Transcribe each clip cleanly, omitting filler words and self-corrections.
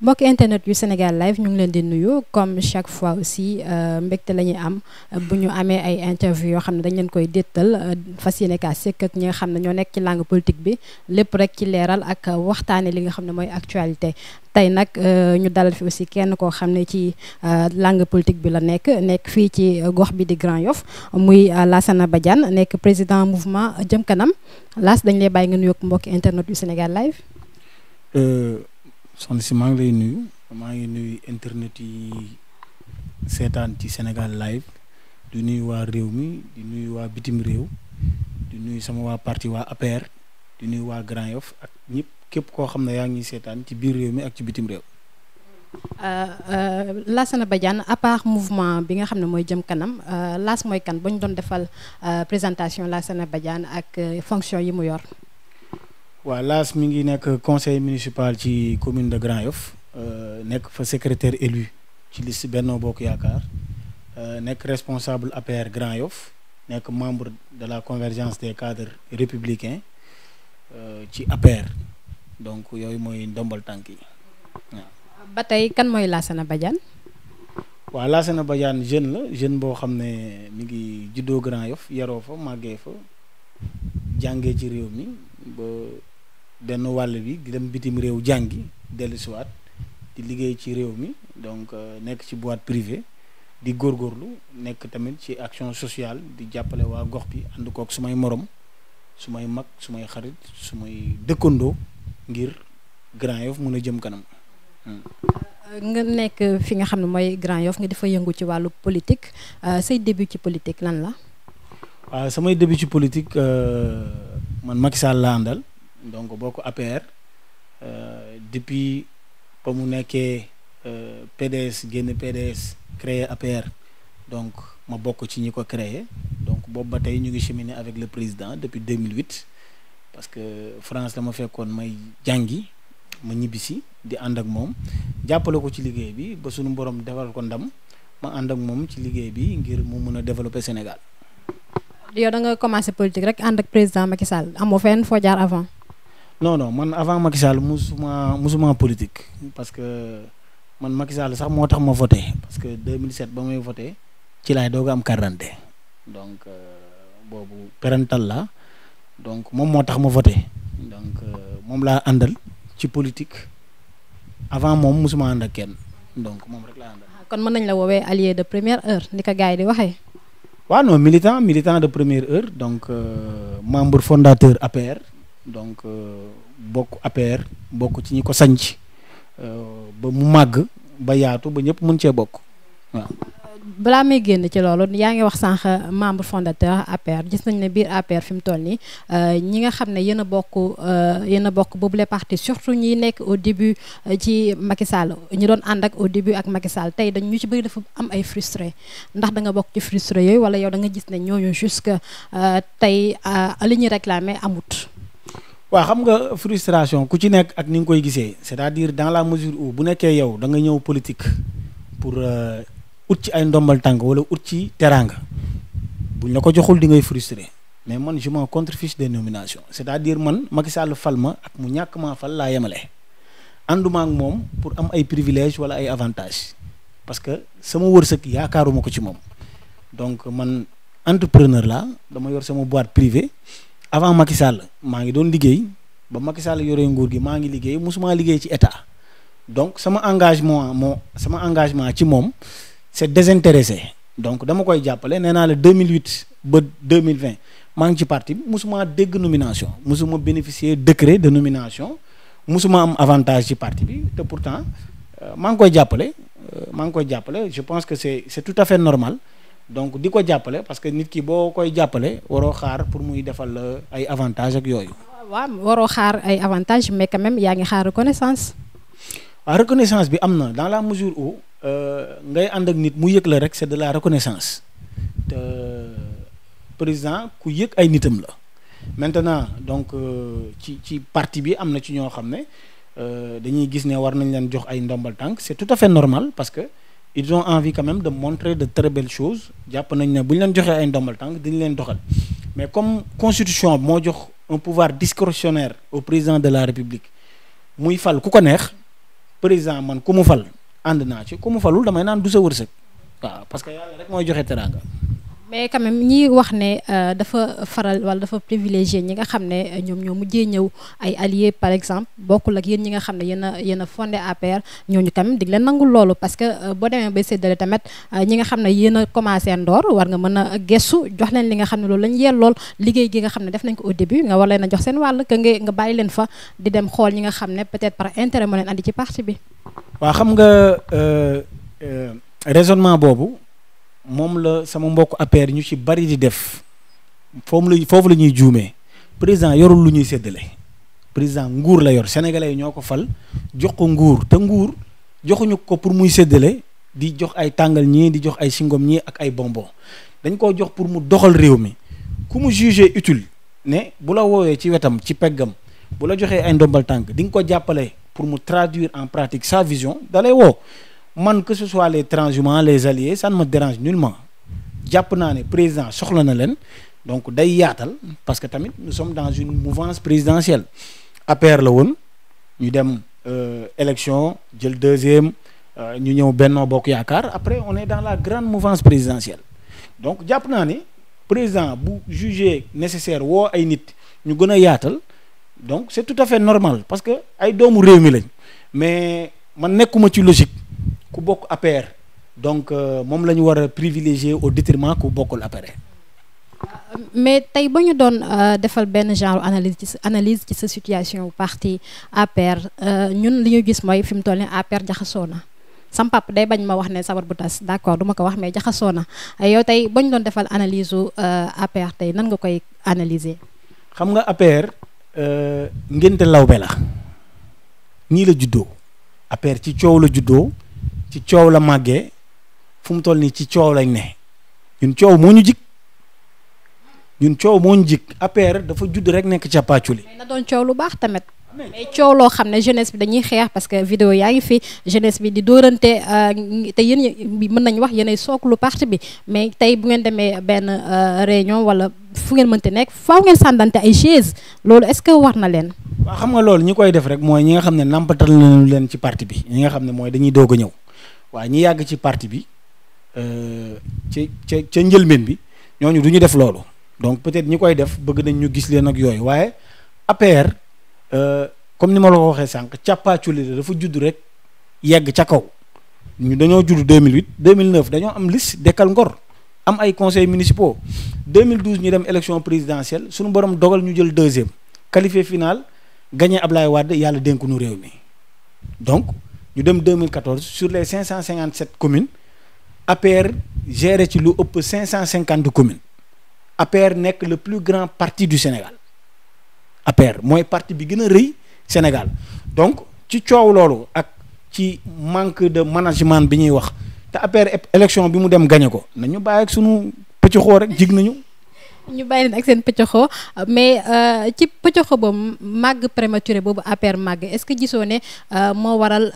mbokk internet yu Sénégal live ñu ngi leen di nuyu comme chaque fois aussi mbégte la ñuy am bu ñu amee ay interview yoo xam ne dañ leen koy déttal fas yéene kaa sekk ak ñi nga xam ne ñoo nekk ci langue politique bi lépp rek ci leeral ak waxtaane li nga xam ne mooy actualité. tey nag ñu dalal fi aussi kenn koo xam ne ci langue politique bi la nekk fii ci gox bi di Grand Yoff muy Lassana Badiane nekk président mouvement Jëm Kanam. Lass dañ lay bàyyi nga nuyoog mbokki internet yu Sénégal live. soxna si maa ngi lay nuyu maa ngi nuyu internet yi seetaan ci Sénégal live di nuyu waa réew mi di nuyu waa bitim réew di nuyu sama waa parti waa APR di nuyu waa Grand Yoff ak ñëpp képp koo xam ne yaa ngi seetaan ci biir réew mi ak ci bitim réew. Lassana Badiane à part mouvement bi nga xam ne mooy Jëm Kanam Lass mooy kan ba ñu doon defal présentation Lassana Badiane ak fonction yi mu yor. waaw Lass mi ngi nekk conseil municipal ci commune de Grand Yoff nekk fa secrétaire élu ci liste Benno Bokk Yaakaar nekk responsable APR Grand Yoff nekk membre de la convergence des cadres républicains ci APR donc yooyu mooy ndombal tànk yi waaw. ba tey kan mooy Lassana Badiane. waaw Lassana Badiane jeune la jeune boo xam ne mi ngi juddoo Grand Yoff yaroo fa màggee fa jàngee ci réew mi ba benn wàll bi di dem bitim réew jàngi dellusiwaat di liggéey ci réew mi donc nekk ci boîte privée di góorgóorlu nekk tamit ci action sociale di jàppale waa gox bi ànd kook su may morom su may mag su may xarit su may dëkkandoo ngir Grand Yoff mun a jëm kanam. nga nekk fi nga xam ne mooy Grand Yoff nga dafa yëngu ci wàllu politique say début ci politique lan la. waaw samay début ci politique man Macky Sall laa àndal donc bokk APR depuis ba mu nekkee PDS génn PDS créé APR donc ma bokk ci ñi ko créé donc boobu ba tey ñu ngi cheminer avec le président depuis 2008 parce que France la ma fekkoon may jàngi ma ñibbisi di ànd ak moom jàppale ko ci liggéey bi ba sunu borom defal ko ndam ma ànd ak moom ci liggéey bi ngir mu mën a développer Sénégal. yow da nga commencé politique rek ànd ak président Macky Sall amoo fenn foo jaar avant. non man avant Macky Sall musuma politique parce que man Macky Sall sax moo tax ma voté parce que 2007 ba may voté ci laay doog a am carte d'identité donc boobu parental la donc moom moo tax ma voté donc moom laa àndal ci politique avant moom musuma ànd ak kenn donc moom rek laa àndal. kon mën nañ la woowee allié de première heure ni ko gars yi di waxee. waaw non militant de première heure donc membre fondateur APR donc bokk APR bokk ci ñi ko sanc ba mu màgg ba yaatu ba ñëpp mën cee bokk waaw. balaa may génn ci loolu yaa ngi wax sànq membre fondateur APR gis nañ ne biir APR fi mu toll nii ñi nga xam ne yéen a bokk boobule parti surtout ñi nekk au début ci Macky Sall ñi doon ànd ak au début ak Macky Sall tey dañ ñu ci bëri dafa am ay frustré ndax da nga bokk ci frustré yooyu wala yow da nga gis ne ñooñu jusque tey li ñuy réclamer amut. waaw xam nga frustration ku ci nekk ak ni nga koy gisee c'est-à-dire dans la mesure où bu nekkee yow da nga ñëw politique pour. ut ci ay ndombal tànk wala ut ci teraanga buñ la ko joxul di ngay frustré mais man je m'en contrefiche des nominations c'est-à-dire man Macky Sall fal ma ak mu ñàkk maa fal laa yemale ànduma ak moom pour am ay privilèges wala ay avantages parce que sama wërsëg yaakaaruma ko ci moom donc man entrepreneur la dama yor sama boîte privée avant Macky Sall maa ngi doon liggéey ba Macky Sall yoree nguur gi maa ngi liggéey musuma liggéey ci état donc sama engagement ci moom c'est désintéressé donc dama koy jàppale nee naa la 2008 ba 2020 maa ngi ci parti bi musuma dégg nomination musuma bénéficier décret de nomination musuma am avantage ci parti bi te pourtant maa ngi koy jàppale je pense que c'est tout à fait normal donc di ko jàppale parce que nit ki boo koy jàppale waroo xaar pour muy defal la ay avantage ak yooyu. waaw waroo xaar ay avantage mais quand même yaa ngi xaar reconnaissance. waaw reconnaissance bi am na dans la mesure où ngay ànd ak nit mu yëg la rek c'est de la reconnaissance te président ku yëg ay nitam la maintenant donc ci parti bi am na ci ñoo xam ne dañuy gis ne war nañ leen jox ay ndombal tànk c'est tout à fait normal parce que ils ont envie quand même de montrer de très belles choses jàpp nañ ne bu ñu leen joxee ay ndombal tànk dañu leen doxal mais comme constitution moo jox un pouvoir discrétionnaire au président de la République muy fal ku ko neex président man ku mu fal ànd naa ci ku mu falul damay naan du sa wërsëg waaw parce que yàlla rek mooy joxe teraanga. mais quand même ñi wax ne dafa faral wala dafa privilégié ñi nga xam ne ñoom ñoo mujjee ñëw ay alliés par exemple bokkul ak yéen ñi nga xam ne yéen a fondé APR ñooñu quand même di leen nangul loolu parce que boo demee bay séddale tamit ñi nga xam ne yéen a commencé ndoor war nga mën a gestu jox leen li nga xam ne loolu lañ yeel lool liggéey gi nga xam ne def nañ ko au début nga war leen a jox seen wàll que nga bàyyi leen fa di dem xool ñi nga xam ne peut-être par intérêt moo leen andi ci parti bi. waaw xam nga raisonnement boobu. moom la sama mbokk APR ñu ci bari di def foofu la ñuy juumee président yorul lu ñuy séddale président nguur la yor sénégalais yi ñoo ko fal jox ko nguur te nguur joxuñu ko pour muy séddale di jox ay tàngal ñii di jox ay singom ñii ak ay bonbon dañ koo jox pour mu doxal réew mi ku mu jugé utile ne bu la woowee ci wetam ci peggam bu la joxee ay ndombal tànk di nga ko jàppale pour mu traduire en pratique sa vision da lay woo. man que ce soit les transhumants les alliés ça ne me dérange nullement jàpp naa ne président soxla na leen donc day yaatal parce que tamit nous sommes dans une mouvance présidentielle APR la woon ñu dem élection jël deuxième ñu ñëw Benno Bokk Yaakaar après on est dans la grande mouvance présidentielle donc jàpp naa ne président bu jugé nécessaire woo ay nit ñu gën a yaatal donc c'est tout à fait normal parce que ay doomu réew mi lañ mais man nekkuma ci logique ku bokk APR donc moom la ñu war a privilégier au détriment ku bokkul APR. mais tey ba ñu doon defal benn genre analyse ci sa situation parti APR ñun li ñu gis mooy fi mu toll nii APR jaxasoo na sam pap day bañ ma wax ne sabar bu tas d'accord du ma ko wax mais jaxasoo na yow tey ba ñu doon defal analyse u APR tey nan nga koy analyser. xam nga APR ngénte lawbe la nii la juddoo APR ci coow la juddoo. ci coow la màggee fu mu toll nii ci coow lañ ne ñun coow moo ñu jik APR dafa judd rek nekk ca pàcculi. mais na doon coow lu baax tamit. mais coow loo xam ne jeunesse bi dañuy xeex parce que vidéo yaa ngi fi jeunesse bi di dóorante te yéen mën nañu wax yéenay sooklu parti bi mais tey bu ngeen demee benn réunion wala fu ngeen mënti nekk faaw ngeen sàndante ay chaise loolu est-ce que war na leen. waaw xam nga loolu ñi koy def rek mooy ñi nga xam ne nampatal nañu leen ci parti bi ñi nga xam ne mooy dañuy doog a ñëw. waaw ñi yàgg ci parti bi ca njëlbeen bi ñooñu du ñu def loolu donc peut-être ñi koy def bëgg nañ ñu gis leen ak yooyu waaye APR comme ni ma la ko waxee sànq càppaaculi la dafa judd rek yegg ca kaw ñu dañoo judd 2008 2009 dañoo am liste dekkal ngor am ay conseils municipaux 2012 ñu dem élection présidentielle suñu borom dogal ñu jël deuxième qualifié final gagné Ablaye Wade yàlla dénku nu réew mi donc. ñu dem 2014 sur les 557 communes APR géré ci lu ëpp 550 communes APR nekk le plus grand parti du Sénégal APR mooy parti bi gën a rëy Sénégal donc ci coow loolu ak ci manque de management bi ñuy wax te APR élection bi mu dem gagné ko nañu bàyyi ak sunu pëcc xoo rek jig nañu. ñu bàyyi leen ak seen pëccoxoo mais ci pëccoxoo boobu màgg prématuré boobu APR màgg est-ce que gisoo ne moo waral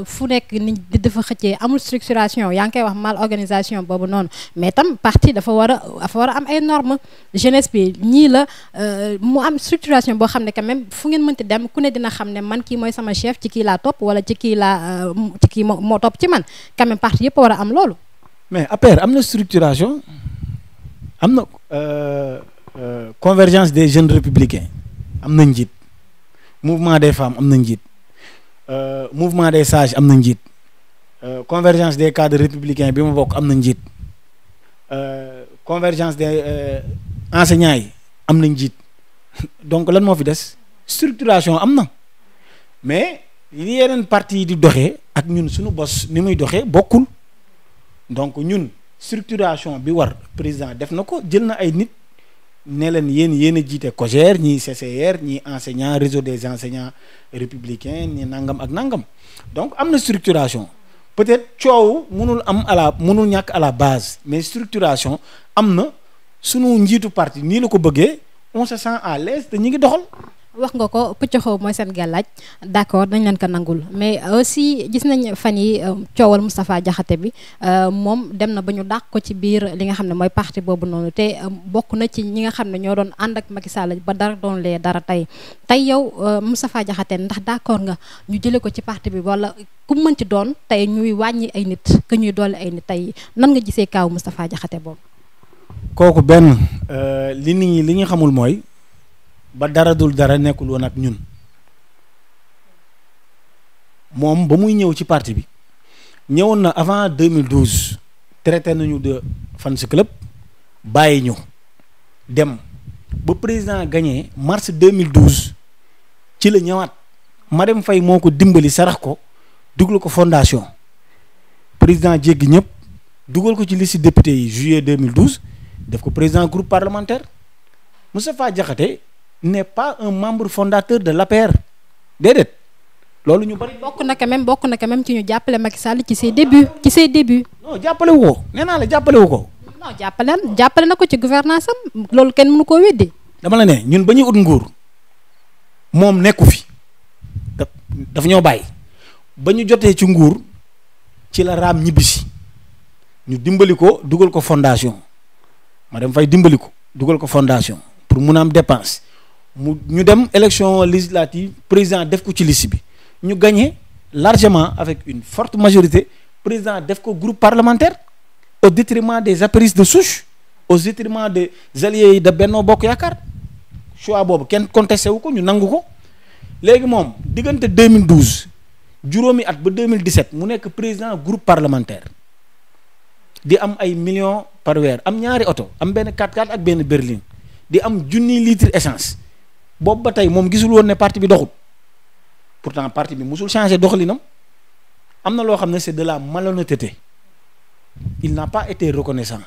fu nekk nit di dafa xëccee amul structuration yaa ngi koy wax mal organisation boobu noonu mais tam parti dafa war a am ay normes jeunesse bi ñii la mu am structuration boo xam ne quand même fu ngeen mënti dem ku ne dina xam ne man kii mooy sama chef ci kii laa topp wala ci kii moo topp ci man quand même parti yëpp war a am loolu. mais APR am na structuration. am na convergence des jeunes républicains am na njiit mouvement des femmes am na njiit mouvement des sages am na njiit convergence des cadres républicains bi ma bokk am na njiit convergence des enseignants yi am na njiit donc lan moo fi des structuration am na mais li yeneen parti yi di doxee ak ñun suñu bos ni muy doxee bokkul donc ñun structuration bi war président def na ko jël na ay nit ne leen yéen a jiite COJER ñii CCR ñii enseignant réseau des enseignants républicains ñi nangam ak nangam donc am na structuration peut-être coow mënul ñàkk à la base mais structuration am na sunu njiitu parti nii la ko bëggee on se sent à l'aise te ñi ngi doxal. wax nga ko pëccoxoo mooy seen gàllaaj d'accord dañ leen ko nangul mais aussi gis nañ fan yi coowal Moustapha Diakhaté bi moom dem na ba ñu dàq ko ci biir li nga xam ne mooy parti boobu noonu te bokk na ci ñi nga xam ne ñoo doon ànd ak Macky Sall ba dara doon lee dara tey yow Moustapha Diakhaté ndax d'accord nga ñu jëlee ko ci parti bi wala ku mën ci doon tey ñuy wàññi ay nit que ñuy doole ay nit tey nan nga gisee kaaw Moustapha Diakhaté boobu. kooku benn li nit ñi li ñu xamul mooy ba dara dul dara nekkul woon ak ñun moom ba muy ñëw ci parti bi ñëwoon na avant 2012 traité nañu de fans club bàyyi ñu dem ba président gagné mars 2012 ci la ñëwaat Marème Faye moo ko dimbali sarax ko dugal ko fondation président jéggi ñëpp dugal ko ci liste député yi juillet 2012 def ko président groupe parlementaire. Moustapha Diakhaté n'est pas un membre fondateur de l'APR déedéet loolu ñu bari. bokk na quand même ci ñu jàppale Macky Sall ci ses débuts. non jàppale wu ko nee naa la jàppale wu ko. non jàppale na ko ci gouvernance am loolu kenn mënu koo weddi. dama la ne ñun ba ñuy ut nguur moom nekku fi dafa ñoo bàyyi ba ñu jotee ci nguur ci la raam ñibbisi ñu dimbali ko dugal ko fondation Marème Faye dimbali ko dugal ko fondation pour mun a am dépense. ñu dem élection législative président def ko ci liste bi ñu gagné largement avec une forte majorité président def ko groupe parlementaire au détriment des apéristes de souche au détriment des alliés de Benno Bokk Yaakaar choix boobu kenn contesté wu ko ñu nangu ko léegi moom diggante 2012 juróomi at ba 2017 mu nekk président groupe parlementaire di am ay millions par weer am ñaari oto am benn 4x4 ak benn berline di am junni litre essence boobu ba tey moom gisul woon ne parti bi doxul pourtant parti bi musul changer doxalinam am na loo xam ne c'est de la malhonnêteté il n'a pas été reconnaissant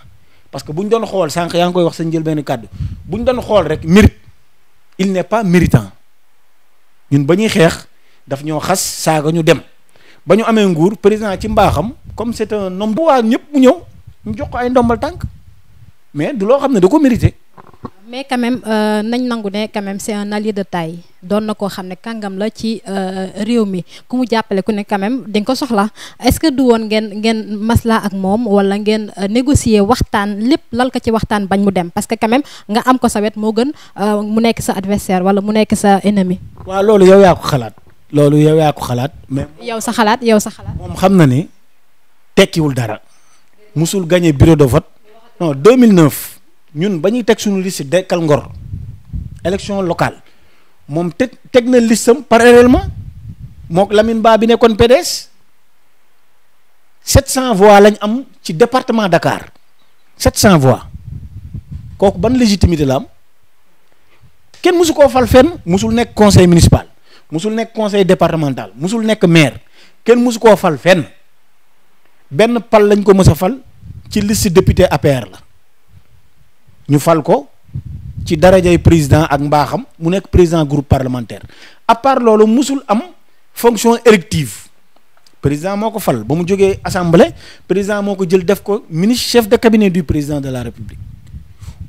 parce que bu ñu doon xool sànq yaa ngi koy wax sa njël benn kàddu bu ñu doon xool rek mérite il n'est pas méritant ñun ba ñuy xeex daf ñoo xas saaga ñu dem ba ñu amee nguur président ci mbaaxam comme c'est un homme bu waa ñëpp mu ñëw ñu jox ko ay ndombal tànk mais du loo xam ne da ko mérité. mais quand même nañ nangu ne quand même c'est un allié de taille doon na koo xam ne kàngam la ci réew mi ku mu jàppale ku ne quand même di nga ko soxla est-ce que du woon ngeen masla ak moom wala ngeen négocier waxtaan lépp lal ko ci waxtaan bañ mu dem parce que quand même nga am ko sa wet moo gën mu nekk sa adversaire wala mu nekk sa ennemi. waaw loolu yow yaa ko xalaat mais. yow sa xalaat. moom xam na ni tekkiwul dara musul gagné bureau de vote non 2009. ñun ba ñuy teg suñu liste Dekkal Ngor élection locale moom teg na listam parallèlement mook Lamine Ba bi nekkoon PDS 700 voix lañ am ci département Dakar 700 voix kooku ban légitimité la am kenn musu koo fal fenn musul nekk conseil municipal musul nekk conseil départemental musul nekk maire kenn musu koo fal fenn benn pal lañ ko mës a fal ci liste député APR la. ñu fal ko ci darajay président ak mbaaxam mu nekk président groupe parlementaire à part loolu musul am fonction élective président moo ko fal ba mu jógee assemblée président moo ko jël def ko ministre chef de cabinet du président de la république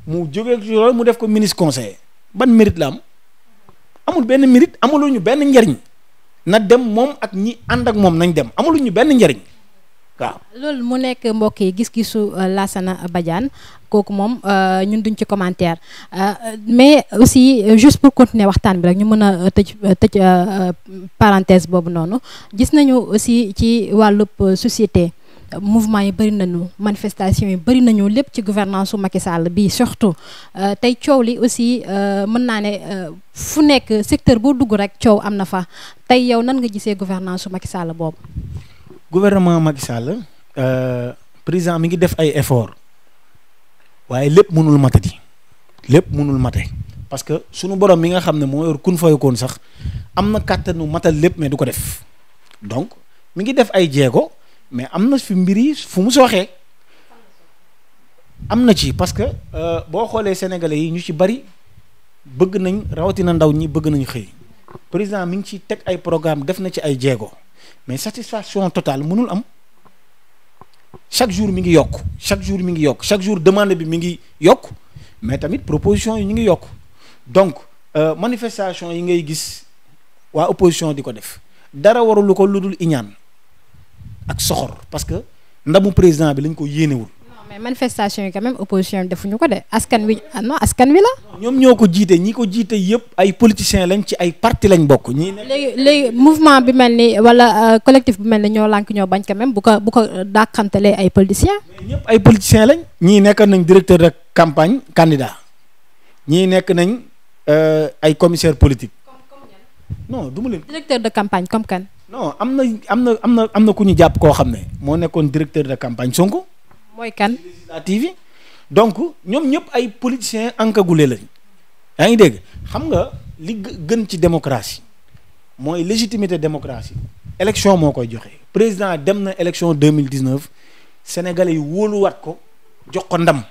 mu jógee ci loolu mu def ko ministre conseiller ban mérite la am amul benn mérite amuluñu benn njariñ na dem moom ak ñi ànd ak moom nañ dem amuluñu benn njariñ waaw. loolu mu nekk mbokk yi gis-gisu Lassana Badiane kooku moom ñun duñ ci commentaire mais aussi juste pour continuer waxtaan bi rek ñu mën a tëj parenthèse boobu noonu gis nañu aussi ci wàllub société mouvement yi bëri nañu manifestation yi bëri nañu lépp ci gouvernance su Macky Sall bi surtout tey coow li aussi mën naa ne fu nekk secteur boo dugg rek coow am na fa tey yow nan nga gisee gouvernance su Macky Sall boobu. gouvernement Macky Sall président mi ngi def ay effort waaye lépp mënul matati lépp mënul mate parce que sunu borom mi nga xam ne moo yor kun fayakoon sax am na kàttanu matal lépp mais du ko def donc mi ngi def ay jéego mais am na fi mbir yi fu mu sooxee am na ci parce que boo xoolee sénégalais yi ñu ci bari bëgg nañ rawatina ndaw ñi bëgg nañ xëy président mi ngi ci teg ay programme def na ci ay jéego mais satisfaction totale mënul am chaque jour mi ngi yokk chaque jour demande bi mi ngi yokk mais tamit proposition yi ñu ngi yokk donc manifestation yi ngay gis waa opposition di ko def dara warulu ko lu dul iñaan ak soxor parce que ndamu président bi lañ ko yéenewul. non mais manifestation yi quand même opposition defuñu ko de askan wi non askan wi la. ñoom ñoo ko jiite ñi ko jiite yëpp ay politiciens lañ ci ay parti lañ bokk. léegi mouvement bi mel ni wala collectif bi mel ni ñoo lànk ñoo bañ quand même bu ko dàqantelee ay politiciens. mais ñëpp ay politiciens lañ. ñii nekk nañ directeur de campagne candidat ñii nekk nañ ay commissaire politique. non du ma leen. directeur de campagne comme kan. non am na ku ñu jàpp koo xam ne moo nekkoon directeur de campagne Sonko. mooy kan. législative yi donc ñoom ñëpp ay politiciens encagoulés lañ. yaa ngi dégg xam nga li gën ci démocratie mooy légitimité démocratie élection moo koy joxe président dem na élection 2019 sénégalais yi wóoluwaat ko jox ko ndam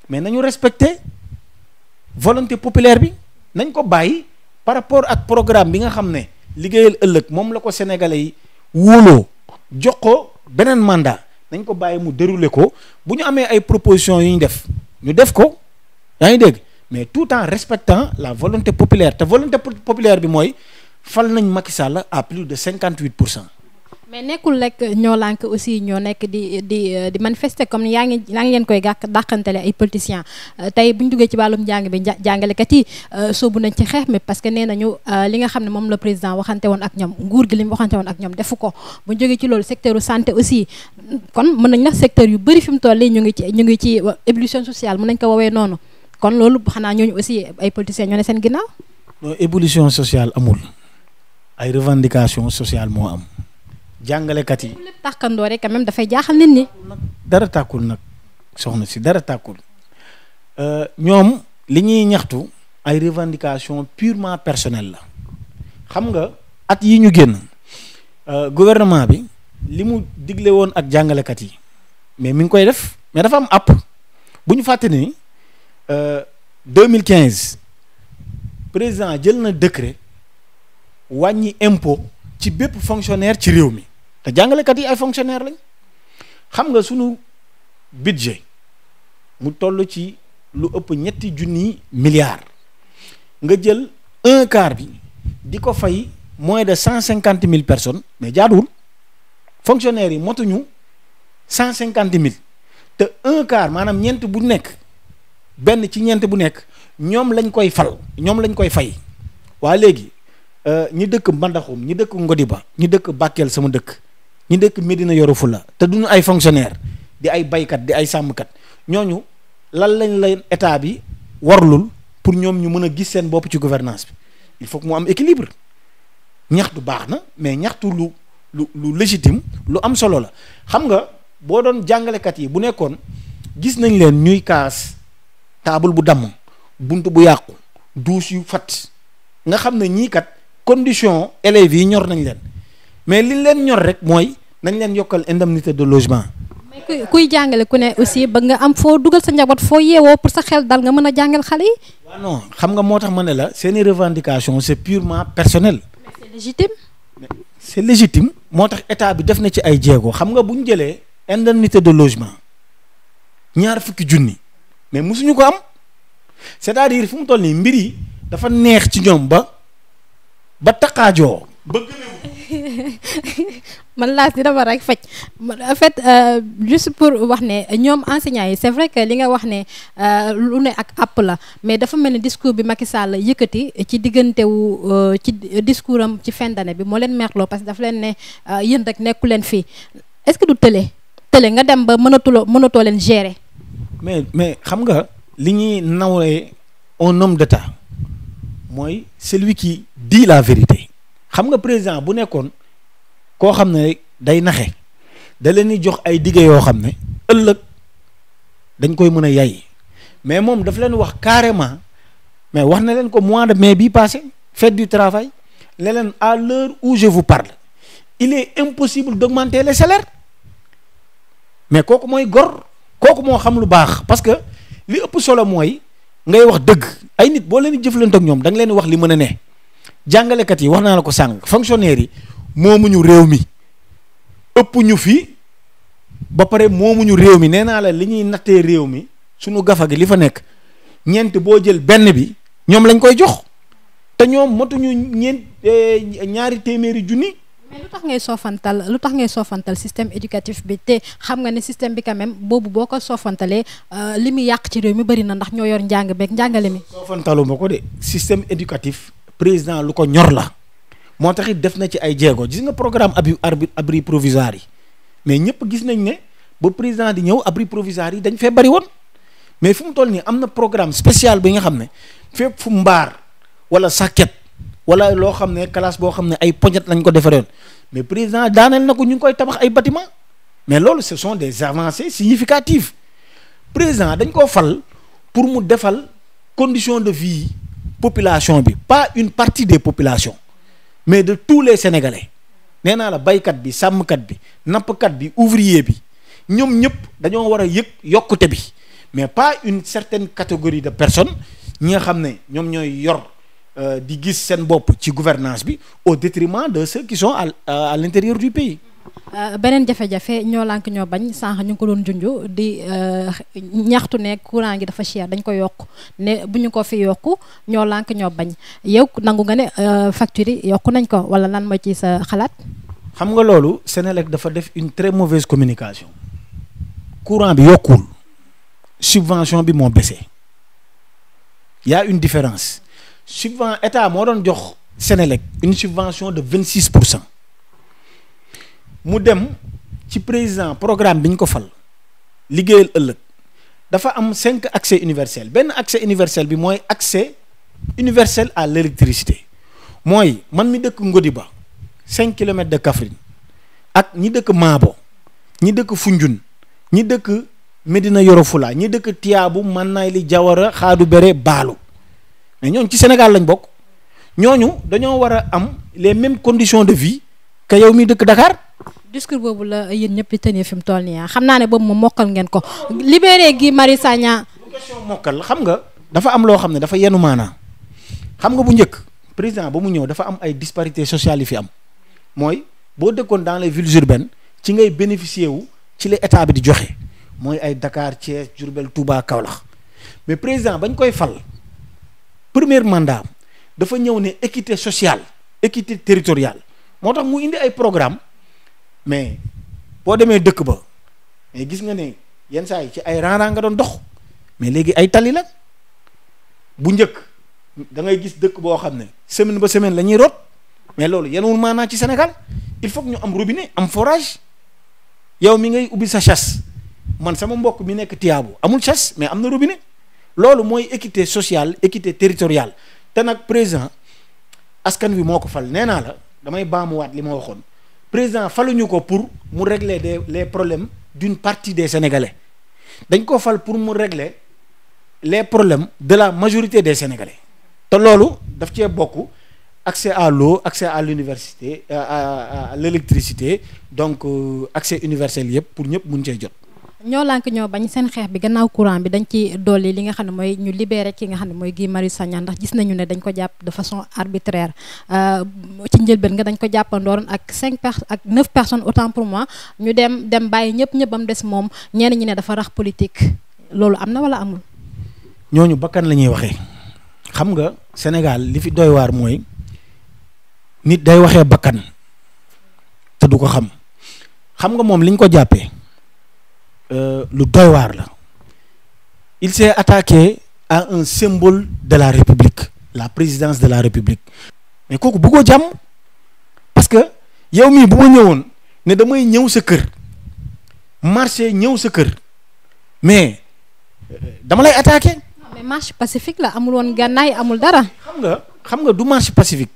mais nañu respecter volonté populaire bi nañ ko bàyyi par rapport ak programme bi nga xam ne liggéeyal ëllëg moom la ko sénégalais yi wóoloo jox ko beneen mandat nañ ko bàyyi mu dérouler ko bu ñu amee ay propositions yu ñu def ko yaa ngi dégg mais tout en respectant la volonté populaire te volonté populaire bi mooy fal nañ Macky Sall à plus de 58%. mais nekkul rek ñoo lànk aussi ñoo nekk di manifester comme yaa ngi leen koy dàqantele ay politiciens tey bu ñu duggee ci wàllum njàng bi jàngalekat yi soobu nañ ci xeex mais parce que nee nañu li nga xam ne moom la président waxante woon ak ñoom nguur gi li mu waxante woon ak ñoom defu ko bu ñu jógee ci loolu secteur santé aussi kon mën nañ nag secteur yu bëri fi mu toll nii ñu ngi ci ébullition sociale mën nañ ko woowee noonu kon loolu xanaa ñooñu aussi ay politiciens ñoo ne seen ginnaaw. non ébullition sociale amul ay revendication sociale moo am. jàngalekat yi lépp tàkkandoo rek quand même dafay jaaxal nit ñi. dara tàkkul nag soxna si dara tàkkul ñoom li ñuy ñaxtu ay revendication purement personnelle la xam nga at yi ñu génn gouvernement bi li mu digle woon ak jàngalekat yi mais mi ngi koy def mais dafa am app bu ñu fàtte ni 2015 président jël na décret wàññi impôt ci bépp fonctionnaire ci réew mi te jàngalekat yi ay fonctionnaire lañ xam nga sunu budget mu toll ci lu ëpp 3 milliards nga jël 1/4 bi di ko fay moins de 150 000 personnes mais jaaduwul fonctionnaires yi motuñu 150 000 te 1/4 maanaam ñeent bu nekk benn ci ñeent bu nekk ñoom lañ koy fal ñoom lañ koy fay waa léegi ñi dëkk Mbadakhoum ñi dëkk Ngodiba ñi dëkk Bakel sama dëkk ñi dëkk Médina Yoro Fula te duñu ay fonctionnaire di ay baykat di ay sàmmkat ñooñu lan lañ leen état bi warlul pour ñoom ñu mën a gis seen bopp ci gouvernance bi il faut que mu am équilibre ñaxtu baax na mais ñaxtu lu légitime lu am solo la xam nga boo doon jàngalekat yi bu nekkoon gis nañ leen ñuy kaas table bu damm bunt bu yàqu douche yu fat nga xam ne ñii kat condition élèves yi ñor nañ leen mais li leen ñor rek mooy nañ leen yokkal indemnité de logement. mais kuy jàngale ku ne aussi ba nga am foo dugal sa njaboot foo yeewoo pour sa xel dal nga mën a jàngal xale yi. waaw non xam nga moo tax ma ne la seeni revendication c'est purement personnel. mais c'est légitime. c'est légitime moo tax état bi def na ci ay jéego xam nga bu ñu jëlee indemnité de logement 20 junni mais mosuñu ko am c'est-à-dire fu mu toll nii mbir yi dafa neex ci ñoom ba taqaajoo ba man laas di dama rek faj en fait juste pour wax ne ñoom enseignants yi c'est vrai que li nga wax ne lu ne ak àpp la mais dafa mel ni discours bi Macky Sall yëkkati ci diggante wu ci discours am ci fin d'année bi moo leen merloo parce que dafa leen ne yéen rek nekku leen fii est-ce que du tële nga dem ba mënatoo leen gérer. mais xam nga li ñuy nawee un homme d'État mooy celui qui dit la vérité xam nga président bu nekkoon koo xam ne day naxe da leen di jox ay dige yoo xam ne ëllëg dañ koy mën a yay mais moom daf leen wax carrément mais wax na leen ko mois de mai bii passé fête du travail ne leen à l'heure où je vous parle il est impossible d'augmenter les salaires mais kooku mooy gor kooku moo xam lu baax parce que li ëpp solo mooy ngay wax dëgg ay nit boo leen di jëflante ak ñoom da nga leen di wax li mën a ne jàngalekat yi wax naa la ko sànq fonctionnaires yi moomuñu réew mi ëpp ñu fi ba pare moomuñu réew mi nee naa la li ñuy nattee réew mi suñu gafa gi li fa nekk ñeent boo jël benn bi ñoom lañ koy jox te ñoom motuñu ñaari téeméeri junni. mais lu tax ngay soofantal système éducatif bi te xam nga ne système bi quand même boobu boo ko soofantalee li muy yàq ci réew mi bëri na ndax ñoo yor njàng beeg njàngale mi. soofantalu ma ko de système éducatif président lu ko ñor la moo tax it def na ci ay jéego gis nga programme abri provisoire yi mais ñëpp gis nañ ne ba président di ñëw abri provisoire yi dañ fee bëri woon mais fu mu toll nii am na programme spécial bi nga xam ne fépp fu mbaar wala sàkket wala loo xam ne classe boo xam ne ay poñet lañ ko defaree woon mais président daaneel na ko ñu ngi koy tabax ay bâtiment mais loolu ce sont des avancées significatives président dañ koo fal pour mu defal condition de vie population bi pas une partie des populations mais de tous les sénégalais nee naa la baykat bi sàmmkat bi nappkat bi ouvrier bi ñoom ñëpp dañoo war a yëg yokkute bi mais pas une certaine catégorie de personnes ñi nga xam ne ñoom ñooy yor di gis seen bopp ci gouvernance bi au détriment de ceux qui sont à l'intérieur du pays. beneen jafe-jafe ñoo lànk ñoo bañ sànq ñu ngi ko doon junj di ñaxtu ne courant gi dafa cher dañ ko yokk ne bu ñu ko fi yokku ñoo lànk ñoo bañ yow nangu nga ne facture yi yokku nañ ko wala lan mooy ci sa xalaat. xam nga loolu Senelec dafa def une très mauvaise communication courant bi yokkul subvention bi moo baissé y a une différence état moo doon jox Senelec une subvention de 26%. mu dem ci président programme bi ñu ko fal liggéeyal ëllëg dafa am 5 accès universel benn accès universel bi mooy accès universel à l'électricité mooy man mi dëkk Ngodiba 5 kilomètres de Kaffrine ak ñi dëkk Maabo ñi dëkk Foundiougne ñi dëkk Médina Yoro Fula ñi dëkk Tiyaabu Manayli Jawara Xaadu Bere Baalu mais ñooñu ci Sénégal lañ bokk ñooñu dañoo war a am les mêmes conditions de vie que yow mi dëkk Dakar. discours boobu la yéen ñëpp di tenir fi mu toll nii xam naa ne boobu moom mokkal ngeen ko libéré Guy Marius Sagna. bu question mokkal xam nga dafa am loo xam ne dafa yenu maanaa xam nga bu njëkk président ba mu ñëw dafa am ay disparités sociales yi fi am mooy boo dëkkoon dans les villes urbaines ci ngay bénéficier wu ci la état bi di joxe mooy ay Dakar Thiès Diourbel Touba Kaolack mais président bañ koy fal premier mandat dafa ñëw ne équité sociale équité territoriale moo tax mu indi ay programme mais boo demee dëkk ba mais gis nga ne yenn saa yi ci ay rang-rang nga doon dox mais léegi ay tali la bu njëkk da ngay gis dëkk boo xam ne semaine ba semaine la ñuy root mais loolu yenuwul maanaa ci Sénégal il faut que ñu am robinet am forage yow mi ngay ubbi sa chasse man sama mbokk mi nekk Tiyaabu amul chasse mais am na robinet loolu mooy équité sociale équité territoriale te nag président askan wi moo ko fal nee naa la damay baamuwaat li ma waxoon président faluñu ko pour mu régler les problèmes d'une partie des Sénégalais dañ ko fal pour mu régler les problèmes de la majorité des Sénégalais te loolu daf cee bokk accès à l'eau accès à l'université à l'électricité donc accès universel yëpp pour ñëpp mun cee jot. ñoo lànk ñoo bañ seen xeex bi gannaaw courant bi dañ ci dolli li nga xam ne mooy ñu libéré ki nga xam ne mooy Guy Marius Sagna ndax gis nañu ne dañ ko jàpp de façon arbitraire ci njëlbeen nga dañ ko jàppandooroon ak 9 personnes autant pour moi ñu dem bàyyi ñëpp bam des moom ñenn ñi ne dafa rax politique loolu am na wala amul. ñooñu bakkan la ñuy waxee xam nga Sénégal li fi doy waar mooy nit day waxee bakkan te du ko xam nga moom liñ ko jàppee. lu doy waar la il s'est attaqué à un symbole de la République la présidence de la République mais kooku bëggoo jàmm parce que yow mii bu ma ñëwoon ne damay ñëw sa kër marché ñëw sa kër mais dama lay attaqué. mais marche pacifique la amul woon gànnaay amul dara. xam nga du marche pacifique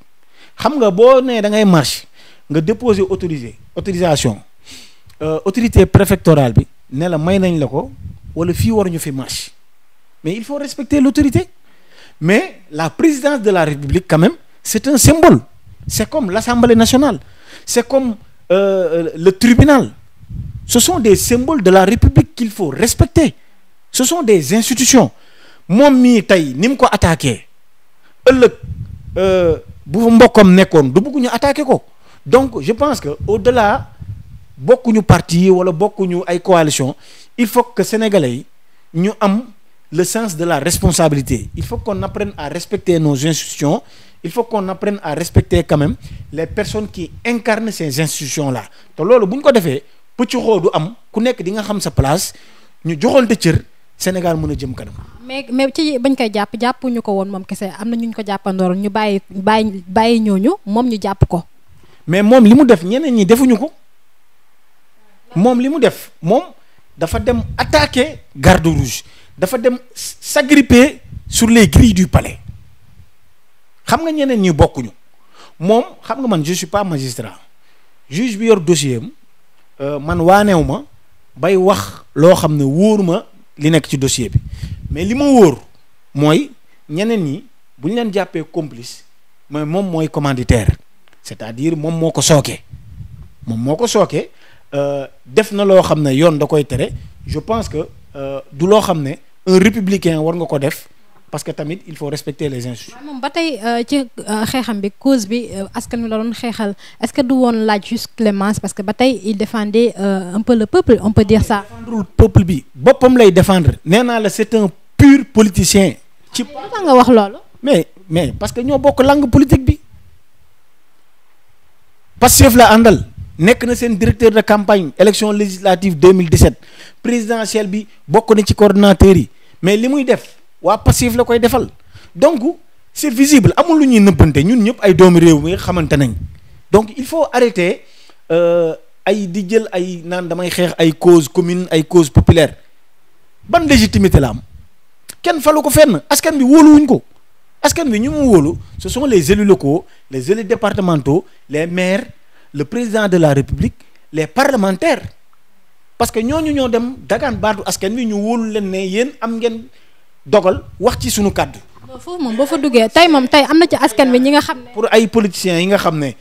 xam nga boo nee da ngay marche nga déposer autorisation autorité préfectorale bi. ne la may nañ la ko wala fii waruñu fi marche mais il faut respecter l'autorité mais la présidence de la République quand même c'est un symbole c'est comme l'Assemblée nationale c'est comme le tribunal ce sont des symboles de la République qu'il faut respecter ce sont des institutions moom mii tey ni mu ko attaqué ëllëg bu fa mbokkam nekkoon du bëgg ñu attaqué ko donc je pense que au-delà bokkuñu parti wala bokkuñu ay coalition il faut que sénégalais yi ñu am le sens de la responsabilité. Il faut qu'on apprenne à respecter nos institutions. Il faut qu'on apprenne à respecter quand même les personnes qui incarnent ces institutions-là. te loolu bu ñu ko defee pëcc xoo du am ku nekk di nga xam sa place ñu joxante cër Sénégal mën a jëm kanam. mais ci bañ koy jàppuñu ko woon moom kese am na ñu ko jàppandooroon ñu bàyyi ñooñu moom ñu jàpp ko. mais moom li mu def ñeneen ñi defuñu ko moom li mu def moom dafa dem attaquer garde rouge dafa dem s'agripper sur les grilles du palais xam nga ñeneen ñi bokkuñu moom xam nga man je suis pas magistrat juge bi yor dossier am man waaneew ma bay wax loo xam ne wóoruma li nekk ci dossier bi mais li ma wóor mooy ñeneen ñi bu ñu leen jàppee complice mais moom mooy commanditaire c'est-à-dire moom moo ko sooke def na loo xam ne yoon da koy tere je pense que du loo xam ne un républicain war nga ko def parce que tamit il faut respecter les institutions. moom ba tey ci xeexam bi cause bi askan wi la doon xeexal est-ce que du woon laaj juste clémence parce que ba tey il défendait un peu le peuple on peut dire ça. défendrul peuple bi boppam lay défendre nee naa la c'est un pur politicien. ci tax nga wax loolu. mais parce que ñoo bokk langue politique bi Pastef la àndal nekk na seen directeur de campagne élection législative 2017 présidentielle bi bokk na ci coordonnateurs yi mais li muy def. waa Pastef la koy defal donc c'est visible amul lu ñuy nëbbante ñun ñëpp ay doomi réew mi xamante nañ donc il faut arrêter ay di jël ay naan damay xeex ay cause commune ay cause populaire ban légitimité la am kenn falu ko fenn askan bi wóoluwuñ ko askan bi ñu mu wóolu ce sont les élus locaux les élus départementaux les maires le président de la République les parlementaires parce que ñooñu ñoo dem dagaan baatu askan bi ñu wóolu leen ne yéen am ngeen dogal wax ci sunu kàddu. foofu moom boo fa duggee tey am na ci askan bi ñi nga xam ne. pour ay politiciens yi nga xam ne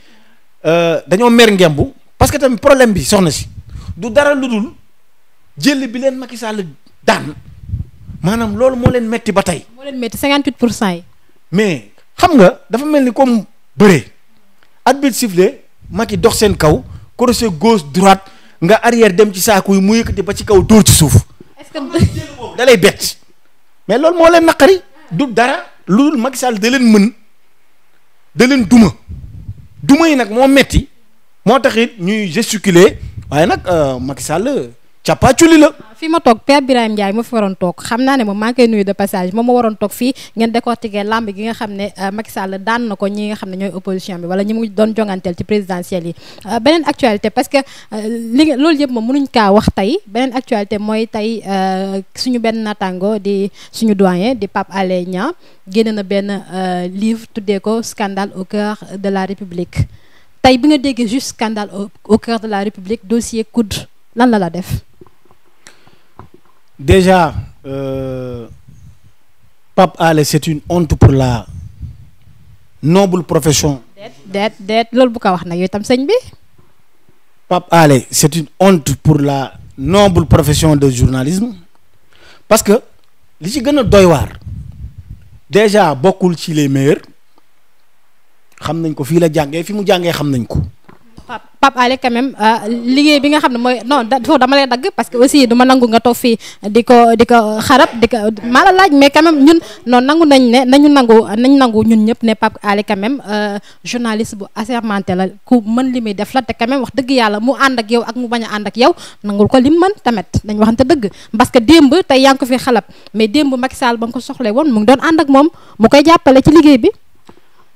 dañoo mer ngembu parce que tamit problème bi soxna si du dara lu dul jël bi leen Macky Sall daan maanaam loolu moo leen metti ba tey. moo leen metti 58% yi. mais xam nga dafa mel ni comme bëre arbitre sifflé Macky dox seen kaw crochet gauche droite nga arrière dem ci saaku yi mu yëkkati ba ci kaw dóor ci suuf. est-ce que da lay bett. mais loolu moo leen naqari du dara lu dul Macky Sall da leen mën da leen duma yi nag moo metti moo tax it ñuy gesticuler waaye nag Macky Sall càppaaculi la. fii ma toog Père Birahim Ndiaye ma fi waroon toog xam naa ne moom maa ngi koy nuyu de passage moom ma waroon toog fii ngeen décortiquer lamb gi nga xam ne Macky Sall daan na ko ñi nga xam ne ñooy opposition bi wala ñi mu doon jonganteel ci présidentielle yi beneen actualité parce que loolu yëpp moom mënuñ kaa wax tey beneen actualité mooy tey suñu benn naataango di suñu doyen di Pape Alé Niang génne na benn livre tuddee ko scandale au cœur de la République tey bi nga déggee juste scandale au cœur de la République dossier COUD lan la def. Déjà, Pape Alé, c'est une honte pour la noble profession. Déet loolu bu ko wax nag yow itam sëñ bi. Pape Alé, c'est une honte pour la noble profession de journalisme parce que li ci gën a doy waar déjà bokkul ci les meilleurs xam nañ ko fii la jàngee fi mu jàngee xam nañ ko. Pape Alé quand même liggéey bi nga xam ne mooy non foofu dama lay dagg parce que aussi du ma nangu nga toog fii di ko xarab di ko maa la laaj mais quand même ñun noonu nangu nañ ne nañ nangu ñun ñëpp ne Pape Alé quand même journaliste bu assermenté la ku mën li muy def la te quand même wax dëgg yàlla mu ànd ak yow ak mu bañ a ànd ak yow nangul ko lim mën tamit dañ waxante dëgg parce que démb tey yaa ngi ko fi xalab mais démb Macky Sall ba nga ko soxlee woon mu ngi doon ànd ak moom mu koy jàppale ci liggéey bi.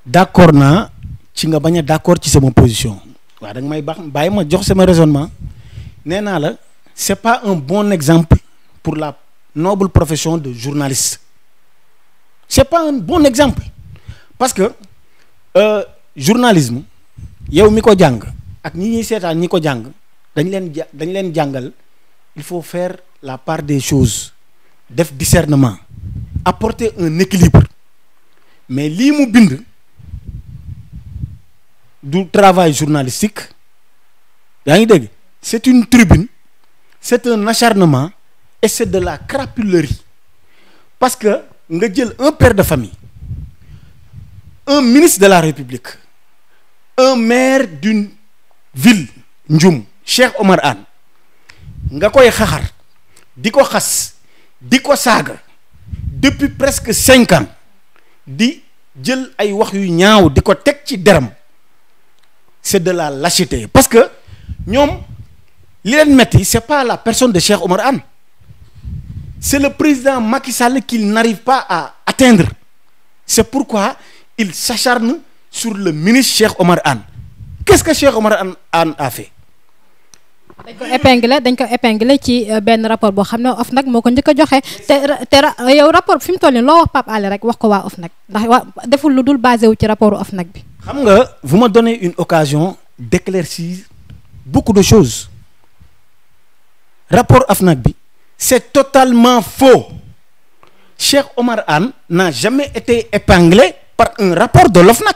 D'accord naa ci nga bañ a d'accord ci sama position. waaw da nga may bàyyi ma jox sama raisonnement nee naa la c'est pas un bon exemple pour la noble profession de journaliste c'est pas un bon exemple parce que journalisme yow mi ko jàng ak ñi ñuy seetaan ñi ko jàng dañ leen jàngal il faut faire la part des choses def discernement apporter un équilibre mais lii mu bind du travail journalistique yaa ngi dégg c'est une tribune c'est un acharnement et c'est de la crapulerie parce que nga jël un père de famille un ministre de la République un maire d'une ville Ndioum Cheikh Omar Anne nga koy xaxar di ko xas di ko saaga depuis presque 5 ans di jël ay wax yu ñaaw di ko teg ci deram c'est de la lâcheté parce que ñoom li leen metti c'est pas la personne de Cheikh Oumar Anne, c'est le président Macky Sall qu'il n'arrive pas à atteindre. C'est pourquoi il s'acharne sur le ministre Cheikh Oumar Anne. Qu'est-ce que Cheikh Oumar Anne a fait? dañ ko épinglé ci benn rapport boo xam ne OFNAC moo ko njëkk a joxe te yow rapport fi mu toll nii loo wax Pape Alé rek wax ko waa OFNAC ndax waa deful lu dul basé wu ci rapport OFNAC bi. xam nga vous me donnez une occasion d'éclaircir beaucoup de choses. Rapport OFNAC bi c'est totalement faux. Cheikh Oumar Anne n'a jamais été épinglé par un rapport de l'OFNAC.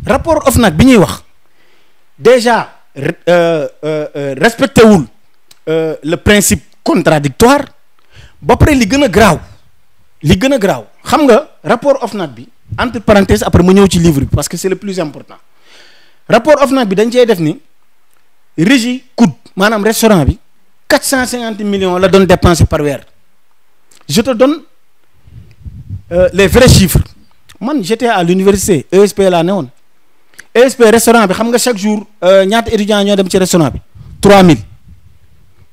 Rapport OFNAC bi ñuy wax déjà respecté wul le principe contradictoire ba pare li gën a graaw xam nga rapport OFNAC bi entre parenthèses après ma ñëw ci livre bi parce que c'est le plus important. Rapport OFNAC bi dañ cey def ni régie COUD maanaam restaurant bi 450 millions la doon dépenser par weer. Je te donne les vrais chiffres. Man j'étais à l'université ESP laa ne woon ESP restaurant bi xam nga chaque jour ñaata étudiants ñoo dem ci restaurant bi 3000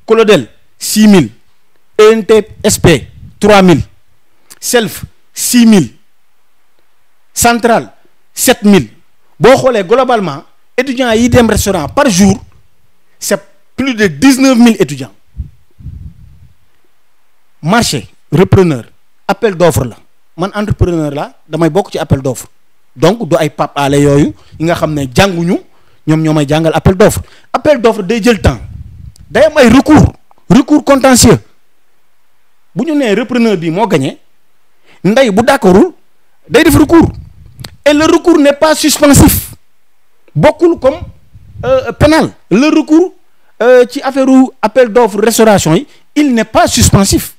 Colodel 6000 ENTSP 3000 Self 6000 Central 7000 boo xoolee globalement étudiants yi dem restaurant par jour c'est plus de 19000 étudiants. Marché repreneur appel d'offre la man entrepreneur la damay bokk ci appel d'offre donc du ay Pape Alé yooyu yi nga xam ne jànguñu ñoom ñoo may jàngal appel d'offre day jël temps day am ay recours contentieux bu ñu nee repreneur bi moo gagné ndey bu d'accordul day def recours et le recours n'est pas suspensif bokkul comme pénal le recours ci affaire appel d'offre restauration yi il n'est pas suspensif.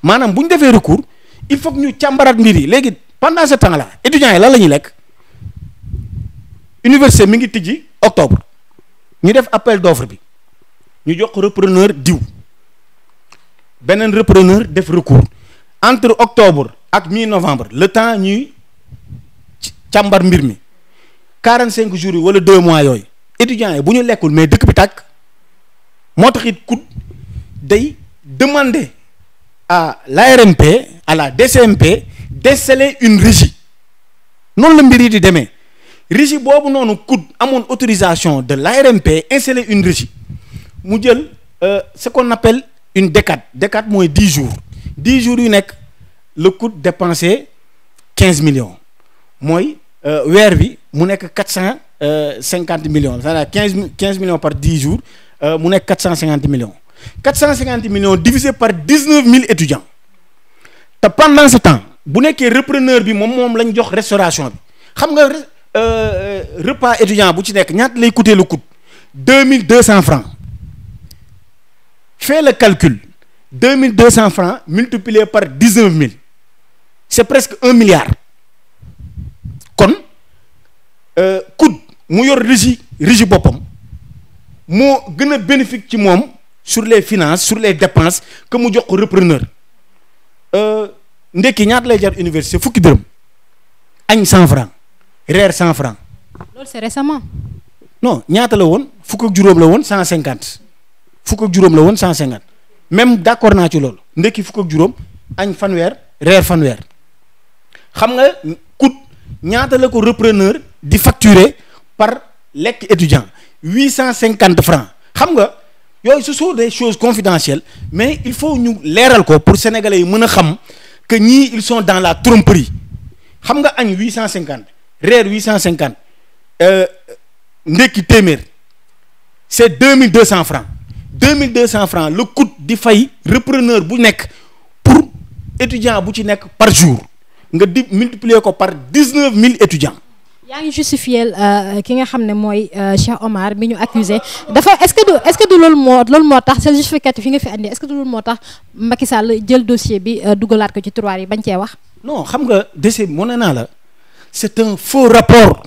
maanaam bu ñu defee recours il faut que ñu càmbaraat mbir yi léegi pendant ce temps là étudiants yi lan la ñuy lekk université mi ngi tijji octobre ñu def appel d'offre bi ñu jox repreneur diw beneen repreneur def recours entre octobre ak mi-novembre le temps ñuy càmbar mbir mi 45 jours yi wala 2 mois yooyu étudiants yi bu ñu lekkul mais dëkk bi tàkk moo tax it COUD day demander à l'ARMP à la DCMP d'installer une régie noonu la mbir yi di demee régie boobu noonu COUD amoon autorisation de l'ARMP installer une régie mu jël ce qu'on appelle une décade mooy 10 jours yu nekk le COUD dépensé 15 millions mooy weer bi mu nekk 450 millions c'est-à-dire 15 millions par 10 jours mu nekk 450 millions 450 millions divisé par 19000 étudiants te pendant ce temps bu nekkee repreneur bi moom lañ jox restauration bi xam nga repas étudiant bu ci nekk ñaata lay coûter le COUD 2200 francs. Fais le calcul 2200 francs multiplié par 19000 c'est presque 1 milliard kon COUD mu yor régie boppam moo gën a bénéfique ci moom. Sur les finances sur les dépenses que mu jox ko repreneur ndekki ñaata lay jar université fukki dërëm añ 100 francs reer 100 francs. loolu c'est récemment. non ñaata la woon fukk ak juróom la woon 150 fukk ak juróom la woon 150 même d'accord naa ci loolu ndekki fukk ak juróom añ fanweer reer fanweer xam nga COUD ñaata la ko repreneur di facturer par lekk étudiant 850 francs xam nga. yooyu ce sont des choses confidentielles mais il faut ñu leeral ko pour sénégalais yi mën a xam que ñii ils sont dans la tromperie xam nga añ 850 reer 850 ndekki téeméer c'est 2200 francs 2200 francs le COUD di fay repreneur bu nekk pour étudiant bu ci nekk par jour nga di multiplier ko par 19000 étudiants. yaa ngi justifier ki nga xam ne mooy Cheikh Omar bi ñu accusé dafa est-ce que du loolu moo tax c'est justificatif yi nga fi andi est-ce que du loolu moo tax Macky Sall jël dossier bi dugalaat ko ci tiroir yi bañ cee wax. non xam nga dossier bi mu ne naa la c'est un faux rapport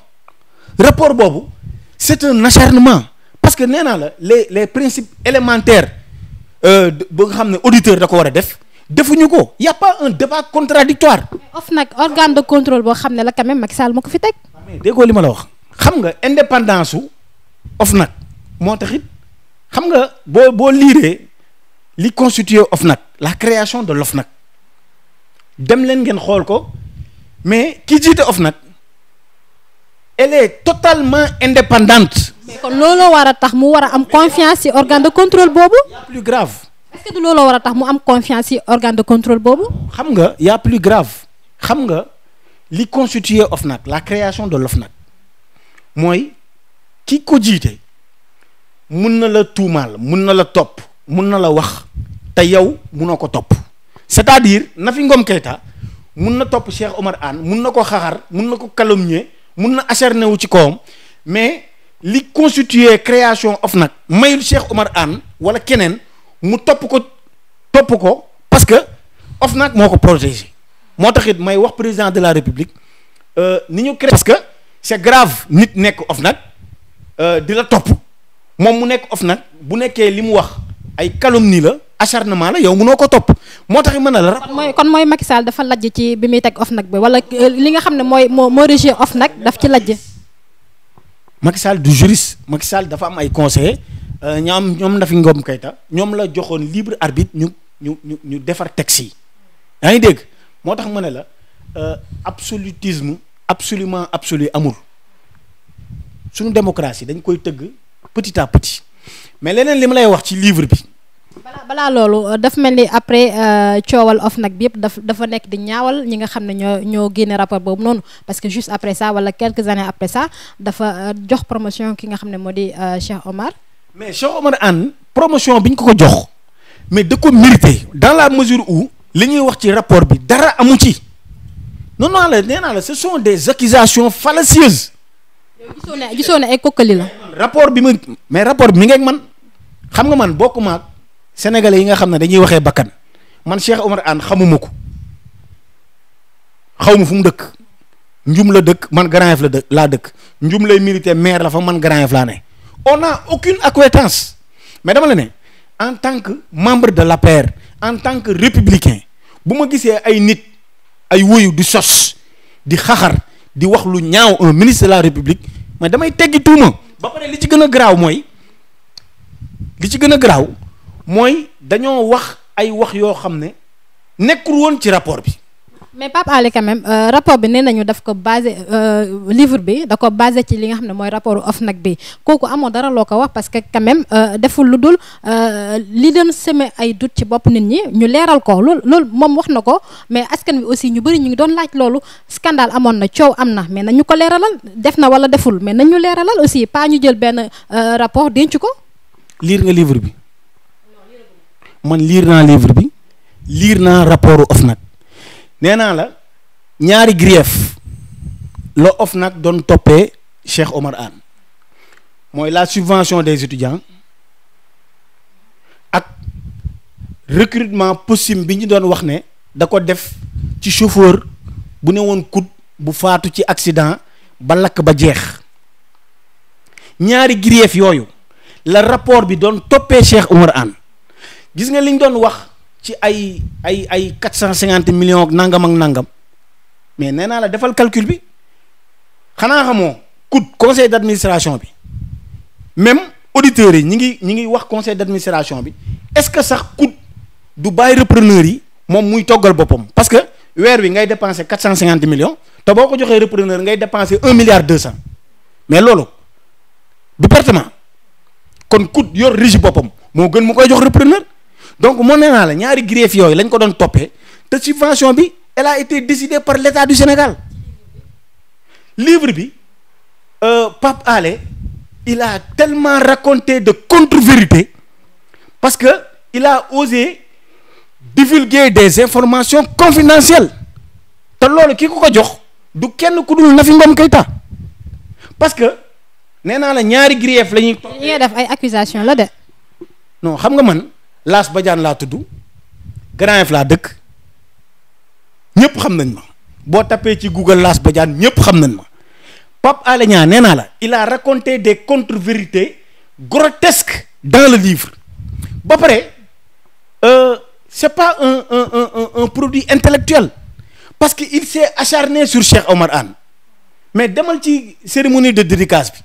boobu c'est un acharnement parce que nee naa la les principes élémentaires ba nga xam ne auditeur da ko war a def defuñu ko y a pas un débat contradictoire. OFNAC organe de contrôle boo xam ne la quand même Macky Sall moo ko fi teg. mais déggoo li ma la wax xam nga indépendance su OFNAC moo taxit xam nga boo liiree li constitué OFNAC la création de l'OFNAC dem leen ngeen xool ko mais ki jiite OFNAC elle est totalement indépendante. mais kon looloo war a tax mu war a am confiance ci organe de contrôle boobu. y a plus grave. est-ce que du looloo war a tax mu am confiance ci organe de contrôle boobu. xam nga y a plus grave xam nga li constitué OFNAC la création de l'OFNAC mooy ki ko jiite mun na la tuumaal mun na la topp mun na la wax te yow munoo ko topp c'est-à-dire Nafi Ngom Keïta mun na topp Cheikh Omar Anne mun na ko xaxar mun na ko calomnier mun na acharné wu ci kawam mais li constitué création OFNAC mayul Cheikh Omar Anne wala keneen mu topp ko parce que OFNAC moo ko protégé moo tax it may wax président de la République ni ñu créé parce que c'est grave nit nekk OFNAC di la topp moom mu nekk OFNAC bu nekkee li mu wax ay calomnie la acharnement la yow mënoo ko topp moo tax mën na la. kon mooy Macky Sall dafa lajj ci bi muy teg OFNAC bi wala li nga xam ne moo régir OFNAC daf ci lajj. Macky Sall du juriste Macky Sall dafa am ay conseillers ñoom Nafi Ngom Keïta ñoom la joxoon libre arbitre ñu defar texte yi yaa ngi dégg moo tax ma ne la absolutisme absolument absolu amul suñu démocratie dañ koy tëgg petit à petit mais leneen li ma lay wax ci livre bi. balaa loolu daf mel ni après coowal OFNAC bi yëpp dafa nekk di ñaawal ñi nga xam ne ñoo génne rapport boobu noonu parce que juste après ça wala quelques années après ça dafa jox promotion ki nga xam ne moo di Cheikh Omar. mais Cheikh Omar Anne promotion bi ñu ko jox mais da ko mérité dans la mesure où li ñuy wax ci rapport bi dara amu ci non la nee naa la ce sont des accusations fallacieuses. yow gisoo ne ay kokkali la. rapport bi mais rapport bi mi ngi ak man xam nga man bokkuma ak sénégalais yi nga xam ne dañuy waxee bakkan man Cheikh Omar Anne xamuma ko xaw ma fu mu dëkk njum la dëkk man Grand Yoff laa dëkk njum lay militaire maire la fa man Grand Yoff laa ne on n'a aucune acquiescence mais dama la ne en tant que membre de l'APR en tant que républicain bu ma gisee ay nit ay woyu di sos di xaxar di wax lu ñaaw un ministre de la république mais damay teggi tuuma ba pare li ci gën a garaaw mooy dañoo wax ay wax yoo xam ne nekkul woon ci rapport bi. mais Pape Alé quand même rapport bi nee nañu daf ko basé livre bi da ko basé ci li nga xam ne mooy rapport OFNAC bi kooku amoo dara loo ko wax parce que quand même deful lu dul li doon semer ay doute ci bopp nit ñi ñu leeral ko loolu moom wax na ko mais askan wi aussi ñu bëri ñu ngi doon laaj loolu scandale amoon na coow am na mais nañu ko leeralal def na wala deful mais nañu leeralal aussi pas ñu jël benn rapport denc ko. lire nga livre bi man lire naa livre bi lire naa rapport OFNAC. nee naa la ñaari grief la OFNAC doon toppee Cheikh Omar Anne mooy la subvention des étudiants ak recrutement possible bi ñu doon wax ne da ko def ci chauffeur bu ne woon kut bu faatu ci accident ba lakk ba jeex ñaari grief yooyu la rapport bi doon toppee Cheikh Omar Anne gis nga liñ doon wax ci ay 450 millions ak nangam mais nee naa la defal calcul bi xanaa xamoo coût conseil d'administration bi même auditeurs yi ñi ngi wax conseil d'administration bi est-ce que sax coût du bàyyi repreneur yi moom muy toggal boppam parce que weer wi ngay dépenser 450 millions te boo ko joxee repreneur ngay dépenser 1 milliard 200 mais loolu du pertement kon coût yor régie boppam moo gën mu koy jox repreneur. donc moo nee naa la ñaari grief yooyu lañ ko doon toppee te subvention bi elle a été décidée par l'État du Sénégal livre bi Pape Alé il a tellement raconté de contre-vérités parce que il a osé divulguer des informations confidentielles te loolu ki ko jox du kenn ku dul Nafi Ngom Keïta parce que nee naa la ñaari grief la ñuy. li ngay def ay accusations la de. non xam nga man. Lass Badiane laa tudd Grand Yoff laa dëkk ñëpp xam nañ ma boo tapee ci Google Lass Badiane ñëpp xam nañ ma Pape Alé Niang nee naa la il a raconté des contre-vérités grotesques dans le livre ba pare c'est pas un produit intellectuel parce que il s'est acharné sur Cheikh Omar Anne mais demal ci cérémonie de dédicace bi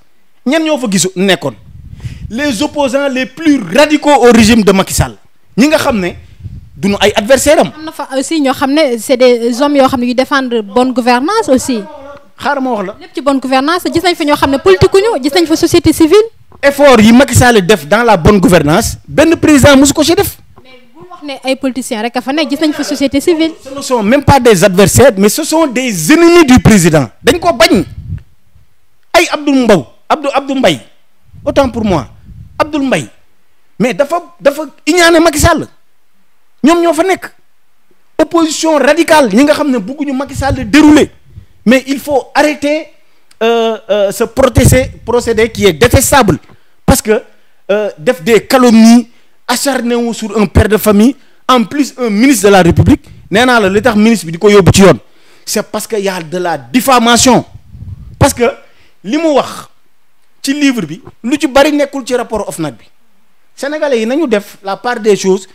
ñan ñoo fa gisu nekkoon les opposants les plus radicaux au régime de Macky Sall ñi nga xam ne duñu ay adversaires am. am na fa aussi ñoo xam ne c'est des hommes yoo xam ne yu défendre bonne gouvernance aussi. xaaral ma wax la. lépp ci bonne gouvernance gis nañ fa ñoo xam ne politique ñu gis nañ fa société civile. effort yi Macky Sall def dans la bonne gouvernance benn président mosu ko ci def. mais bu wax ne ay politiciens rek a fa nekk gis nañ fa société civile. ce ne sont même pas des adversaires mais ce sont des ennemis du président dañ ko bañ ay Abdou Mbaye autant pour moi Abdoul Mbaye mais dafa iñaane Macky Sall ñoom ñoo fa nekk opposition radicale ñi nga xam ne bëgguñu Macky Sall dérouler mais il faut arrêter ce procédé qui est détestable parce que def des calomnies acharné wu sur un père de famille en plus un ministre de la République nee naa la li tax ministre bi di ko yóbbu ci yoon c'est parce que y a de la diffamation parce que li mu wax ci livre bi lu ci bari nekkul ci rapport OFNAC bi sénégalais yi nañu def la part des choses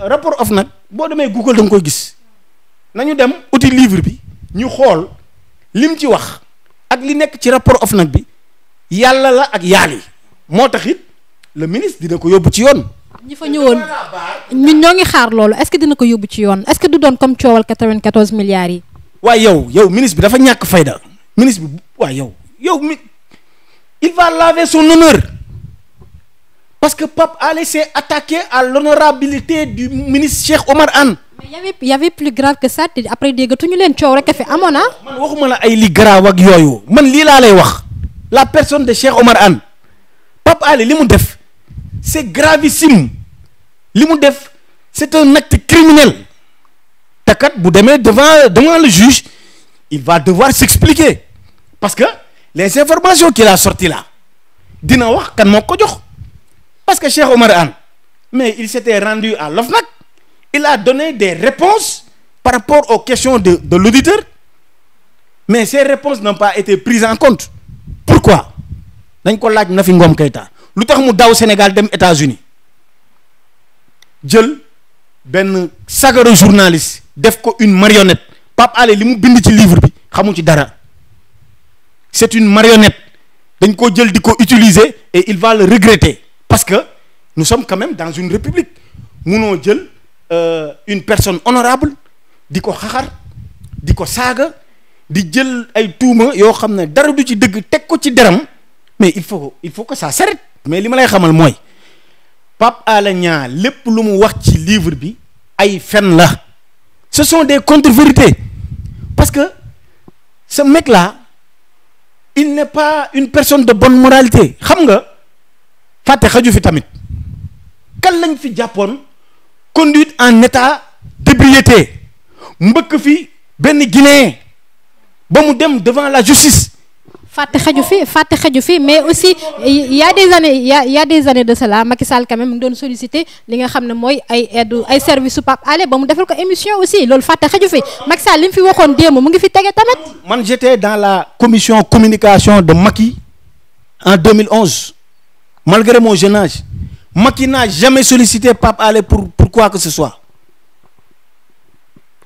rapport OFNAC boo demee Google da nga koy gis nañu dem uti livre bi ñu xool lim ci wax ak li nekk ci rapport OFNAC bi yàlla la ak yaal yi moo tax it le ministre dina ko yóbbu ci yoon. ñi fa ñëwoon ñun ñoo ngi xaar loolu est-ce que dina ko yóbbu ci yoon est-ce que du doon comme coowal 94 milliards yi. waaye yow ministre bi dafa ñàkk fayda ministre bi waaye yow mi il va laver son honneur parce que Pape Alé s'est attaqué à l'honorabilité du ministre Cheikh Omar Anne. mais y avait plus grave que ça te après déggatuñu leen coow rek a fi amoon na. man waxuma la ay li grave ak yooyu man lii laa lay wax la personne de Cheikh Omar Anne Pape Alé li mu def c'est gravissime li mu def c'est un acte criminel te kat bu demee devant le juge il va devoir s'expliquer parce que les informations qu'il a sorties là dina wax kan moo ko jox parce que Cheikh Omar Anne mais il s'était rendu à l'OFNAC il a donné des réponses par rapport aux questions de l'auditeur mais ces réponses n'ont pas été prises en compte pourquoi dañ ko laaj Nafi Ngom Keïta lu tax mu daw Sénégal dem États-Unis jël benn sagaru journaliste def ko une marionnette Pape Alé li mu bind ci livre bi xamu ci dara c'est une marionnette dañ ko jël di ko utiliser et il va le regretter parce que nous sommes quand même dans une république munoo jël une personne honorable di ko xaxar di ko saaga di jël ay tuuma yoo xam ne dara du ci dëgg teg ko ci deram mais il faut que ça s'arrête mais li ma lay xamal mooy Pape Alé Niang lépp lu mu wax ci livre bi ay fen la ce sont des contre-vérités parce que ce mec là il n'est pas une personne de bonne moralité xam nga fàtte xaju fi tamit kan lañ fi jàppoon conduite en état d'ébriété mbëkk fi benn Guinéen ba mu dem devant la justice. fàtte xaju fi mais aussi il y a des années de cela Macky Sall quand même mu ngi doon solliciter li nga xam ne mooy ay aide ay service su Pape Alé ba mu defal ko émission aussi loolu fàtte xaju fi Macky Sall li mu fi waxoon démb mu ngi fi tege tamit. man j'étais dans la commission communication de Macky en 2011 malgré mon jeune âge Macky n'a jamais sollicité Pape Alé pour quoi que ce soit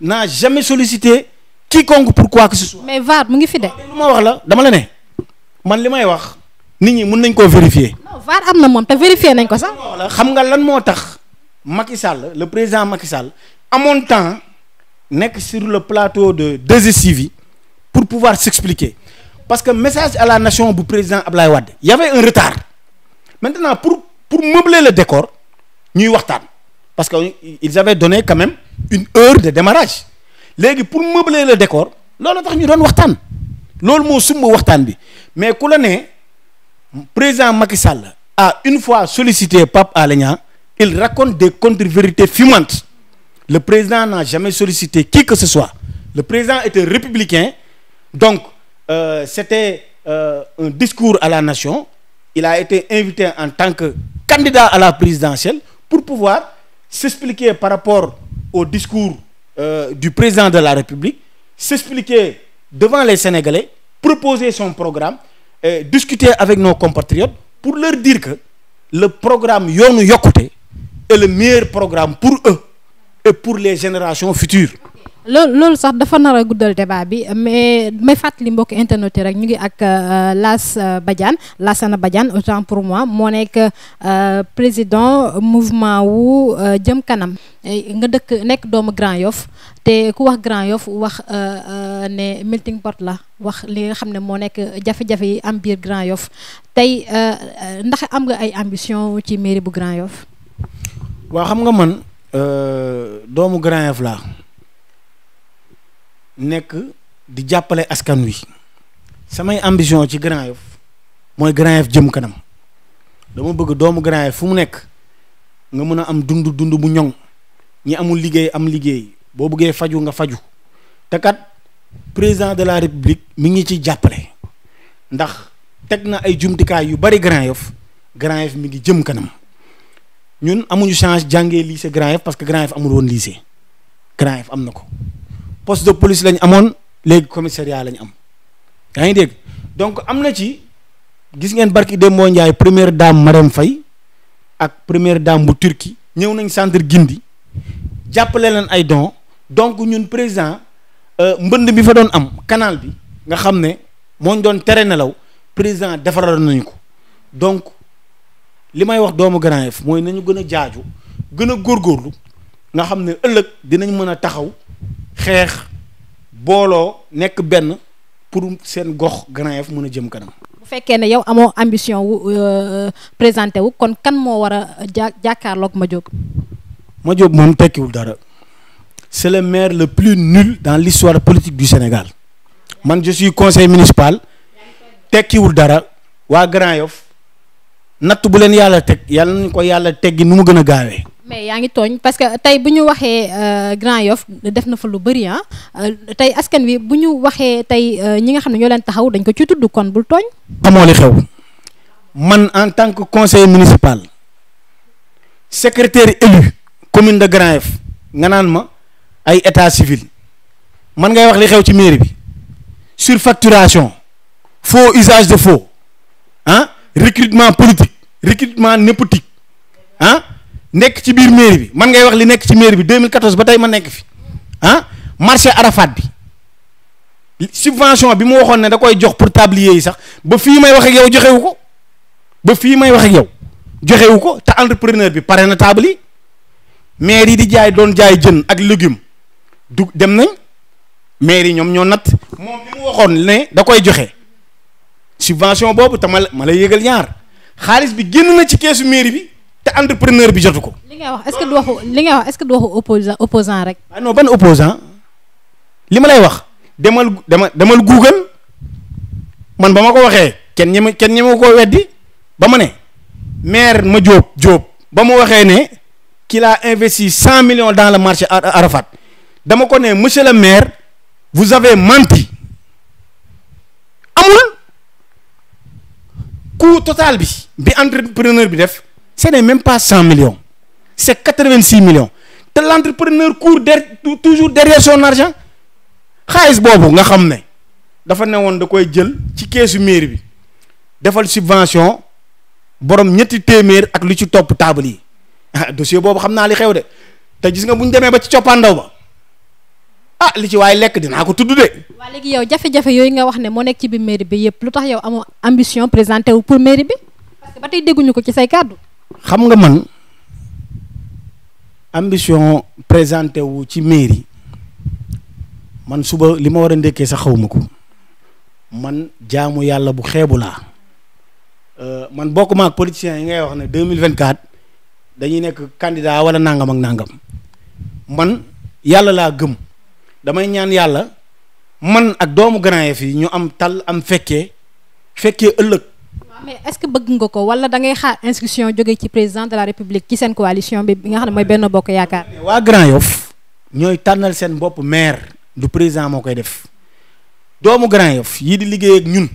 n'a jamais sollicité quiconque pour quoi que ce soit. mais VAR mu ngi fi de. lu ma wax la dama la ne man li may wax nit ñi mën nañ koo vérifier. non VAR am na moom te vérifier nañ ko sax. xam nga lan moo tax Macky Sall le président Macky Sall amoon temps nekk sur le plateau de 2STV pour pouvoir s'expliquer parce que message à la nation bu président Ablaye Wade y avait un retard maintenant pour meubler le décor ñuy waxtaan parce que ils avaient donné quand même une heure de démarrage léegi pour meubler le décor loolu tax ñu doon waxtaan loolu moo sumb waxtaan bi mais ku la ne président Macky Sall a une fois sollicité Pape Alé Niang il raconte des contre-vérités fumantes le président n'a jamais sollicité qui que ce soit le président était républicain donc c'était un discours à la nation il a été invité en tant que candidat à la présidentielle pour pouvoir s'expliquer par rapport au discours du président de la République s'expliquer devant les Sénégalais proposer son programme discuter avec nos compatriotes pour leur dire que le programme Yoonu Yokkute est le meilleur programme pour eux et pour les générations futures. loolu sax dafa nar a guddal débat bi mais may fàttali mbokk internet yi rek ñu ngi ak Lassana Badiane autant pour moi moo nekk président mouvement wu jëm kanam nga dëkk nekk doomu Grand Yoff te ku wax Grand Yoff wax ne melting pot la wax li nga xam ne moo nekk jafe-jafe yi am biir Grand Yoff tey ndax am nga ay ambition ci mairie bu Grand Yoff. waaw xam nga man doomu Grand Yoff laa nekk di jàppale askan wi samay ambition ci Grand Yoff mooy Grand Yoff jëm kanam dama bëgg doomu Grand Yoff fu mu nekk nga mën a am dund bu ñoŋ ñi amul liggéey am liggéey boo bëggee faju nga faju te kat président de la république mi ngi ci jàppale ndax teg na ay jumtukaay yu bari Grand Yoff mi ngi jëm kanam ñun amuñu chance jàngee lycée Grand Yoff parce que Grand Yoff amul woon lycée Grand Yoff am na ko poste de police lañ amoon léegi commissariat lañ am yaa ngi dégg donc am na ci gis ngeen barki Demba Ndiaye première dame Marème Faye ak première dame bu Turquie ñëw nañ centre Gindi jàppale leen ay dons donc ñun président mbënd bi fa doon am canal bi nga xam ne moo ñu doon tere nelaw président defaral nañu ko donc li may wax doomu Grand Yoff mooy nañu gën a jaaju gën a góorgóorlu nga xam ne ëllëg dinañ mën a taxaw xeex booloo nekk benn pour seen gox Grand Yoff mën a jëm kanam. bu fekkee ne yow amoo ambition wu présenté wu kon kan moo war a jàkkaarloog Madiop. Madiop moom tekkiwul dara c'est le maire le plus nul dans l'histoire politique du Sénégal man je suis conseil municipal tekkiwul dara waa Grand Yoff natt bu leen yàlla teg yàlla nañu ko yàlla teggi nu mu gën a gaawee. mais yaa ngi tooñ parce que tey bu ñu waxee Grand Yoff def na fa lu bëri tey askan wi bu ñu waxee tey ñi nga xam ne ñoo leen taxaw dañ ko ci tudd kon bul tooñ. xamoo li xew man en tant que conseiller municipal secrétaire élu commune de Grand Yoff nga naan ma ay état civil man ngay wax li xew ci mairie bi surfacturation faux usage de faux recrutement politique recrutement népotique nekk ci biir mairie bi man ngay wax li nekk ci mairie bi 2014 ba tey ma nekk fi marché Arafat bi subvention bi mu waxoon ne da koy jox pour tablier yi sax ba fii may wax ak yow joxewu ko ba fii may wax ak yow joxewu ko te entrepreneur bi pare na table yi maire yi di jaay doon jaay jën ak légume du dem nañ maire yi ñoom ñoo natt moom li mu waxoon ne da koy joxe subvention boobu te ma lay yëgal ñaar xaalis bi génn na ci keesu mairie bi te entrepreneur bi jotu ko. li ngay wax est-ce que du waxu opposant rek. ah non ban opposant li ma lay wax demal Google man ba ma ko waxee kenn ñeme koo weddi ba ma ne maire Madiop ba mu waxee ne qu'il a investi 100 millions dans le marché Arafat dama ko ne monsieur le maire vous avez menti amul coût total bi entrepreneur bi def. ce n'est même pas 100 millions c'est 86 millions te l'entrepreneur court toujours derrière son argent xaalis boobu nga xam ne dafa ne woon da koy jël ci keesu mairie bi defal subvention borom ñetti téeméer ak lu ci topp table yi dossier boobu xam naa li xew de te gis nga bu ñu demee ba ci coppaandaw ba li ci waaye lekk dinaa ko tudd de. waa léegi yow jafe-jafe yooyu nga wax ne moo nekk ci biir mairie bi yëpp lu tax yow amoo ambition présenté wu pour mairie bi parce que ba tey dégguñu ko ci say kàddu. xam nga man ambition présenté wu ci mairie man suba li ma war a ndekkee sax xawma ko man jaamu yàlla bu xeebu laa man bokkuma ak politiciens yi ngay wax ne 2024 dañuy nekk candidat wala nangam ak nangam man yàlla laa gëm damay ñaan yàlla man ak doomu Grand Yoff yi ñu am tal am fekkee ëllëg. mais est-ce que bëgg nga ko wala da ngay xaar inscription jóge ci président de la république ci seen coalition bi nga xam ne mooy Benno Bokk Yaakaar. waa Grand Yoff ñooy tànnal seen bopp maire du président moo koy def doomu Grand Yoff yii di liggéey ak ñun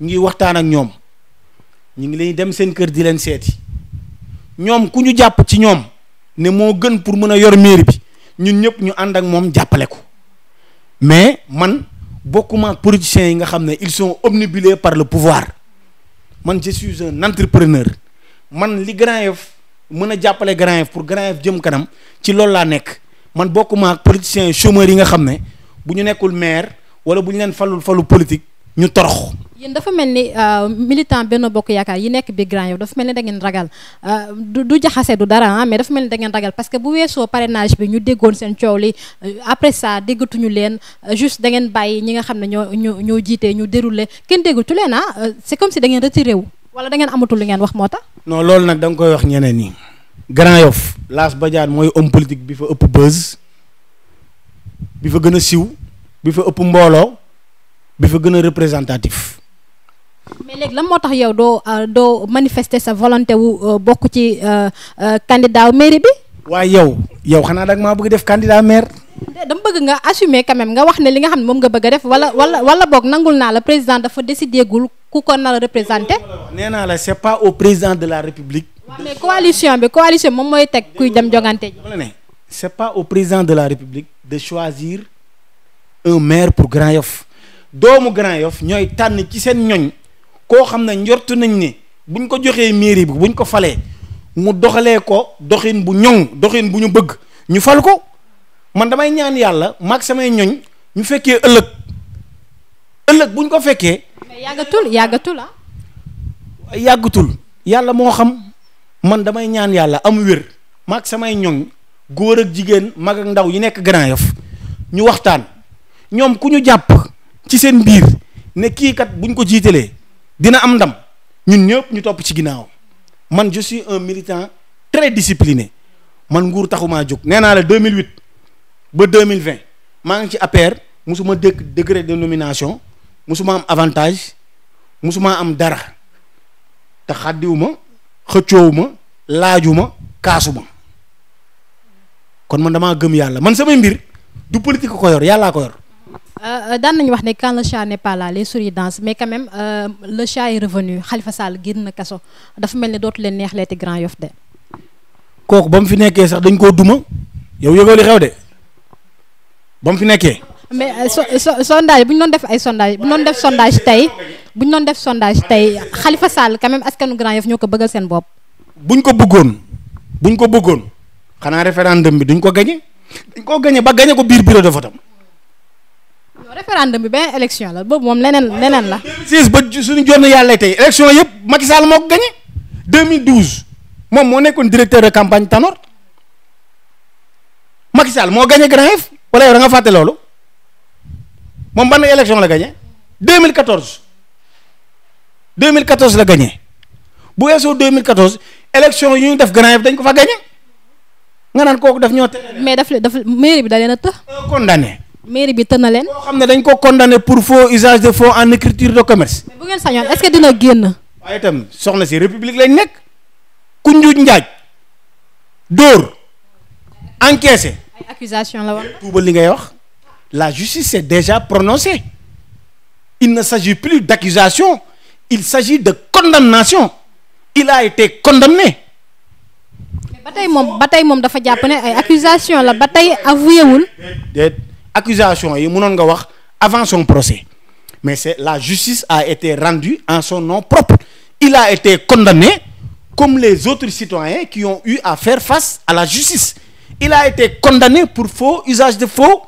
ngi waxtaan ak ñoom ñu ngi leen dem seen kër di leen seeti ñoom ku ñu jàpp ci ñoom ne moo gën pour mën a yor mairie bi ñun ñëpp ñu ànd ak moom jàppale ko mais man bokkuma ak politiciens yi nga xam ne ils sont obnubilés par le pouvoir. man je suis un entrepreneur man li Grand Yoff mën a jàppale Grand Yoff pour Grand Yoff jëm kanam ci loolu laa nekk man bokkuma ak politiciens yi chômeurs yi nga xam ne bu ñu nekkul maire wala bu ñu leen falu politique ñu torox. yéen dafa mel ni militant Benno Bokk Yaakaar yi nekk bi Grand Yoff dafa mel ni da ngeen ragal du jaxase du dara mais dafa mel ni da ngeen ragal parce que bu weesoo parrainage bi ñu déggoon seen coow li après ça déggatuñu leen juste da ngeen bàyyi ñi nga xam ne ñoo jiite ñu déroulé kenn déggatu leen c'est comme si da ngeen retiré wu wala da ngeen amatul li ngeen wax moo tax. non loolu nag da nga koy wax ñeneen ñi. Grand Yoff Lass Badiane mooy homme politique bi fa ëpp buzz bi fa gën a siiw bi fa ëpp mbooloo bi fa gën a représentatif. mais léegi lan moo tax yow doo manifester sa volonté wu bokk ci candidat wu mairie bi. waaye yow xanaa da nga maa bëgg def candidat maire. dama bëgg nga assumer quand même nga wax ne li nga xam ne moom nga bëgg a def wala boog nangul naa la président dafa décidé gul ku ko nar a représenté. nee naa la c'est pas au président de la république. mais coalition moom mooy teg kuy dem jogante ji. c'est pas au président de la république de choisir un maire pour Grand Yoff doomu Grand Yoff ñooy tànn ci seen ñoñ koo xam ne njortu nañ ne buñ ko joxee mairie bi buñ ko falee mu doxalee ko doxin bu ñoŋ doxin bu ñu bëgg ñu fal ko man damay ñaan yàlla maag samay ñoñ ñu fekkee ëllëg buñ ko fekkee. mais yàggatul yàggatul yàlla moo xam. man damay ñaan yàlla am wér maag samay ñoñ góor ak jigéen mag ak ndaw yi nekk Grand Yoff ñu waxtaan ñoom ku ñu jàpp ci seen biir ne kii kat buñ ko jiitalee dina am ndam ñun ñëpp ñu topp ci ginnaaw man je suis un militant très discipliné man nguur taxumaa jóg nee naa la 2008 ba 2020 maa ngi ci APR musuma dégg décret de nomination musuma am avantage musuma am dara te xàddiwuma xëccoowuma laajuma kaasuma kon man damaa gëm yàlla man samay mbir du politique ko yor yàllaa ko yor. daan nañu wax ne quand le chat n'est pas là les souris dansent mais quand même le chat est revenu Khalifa Sall génn na kaso dafa mel ni dootu leen neex leeti Grand Yoff de. kooku ba mu fi nekkee sax dañ koo duma yow yëgoo li xew de ba mu fi nekkee. mais sondage bu ñu doon def ay sondage bu ñu doon def sondage tey Khalifa Sall quand même askanu Grand Yoff ñoo ko bëggal seen bopp. buñ ko bëggoon xanaa référendum bi duñ ko gagné dañ koo gagné ba gagné ko biir bureau de vote am. référendum bi benn élection la boobu moom leneen la. 2016 ba suñu jonn yàlla tey élection yëpp Macky Sall moo ko gagné 2012 moom moo nekkoon directeur de campagne Tanor Macky Sall moo gagné Grand Yoff wala yow da nga fàtte loolu moom ban élection la gagné 2014 la gagné bu weesoo 2014 élection yu ñu def Grand Yoff dañ ko fa gagné nga naan kooku daf ñoo tere. mais daf mairie bi da leen a të. condamné. mairie bi të na leen. boo xam ne dañ ko condamné pour faux usage de faux en écriture de commerce. mais bu ngeen sañoon est-ce que dina génn. waaye itam soxna si république lañ nekk ku njuuj njaaj dóor encaissé. ay accusation la woon. tuubal li ngay wax la justice s'est déjà prononcée il ne s'agit plus d'accusation il s'agit de condamnation il a été condamné. ba tey moom dafa jàpp ne ay accusation la ba tey avoué wul. accusation yi mënoon nga wax avant son procès mais c'est la justice a été rendue en son nom propre il a été condamné comme les autres citoyens qui ont eu à faire face à la justice il a été condamné pour faux usage de faux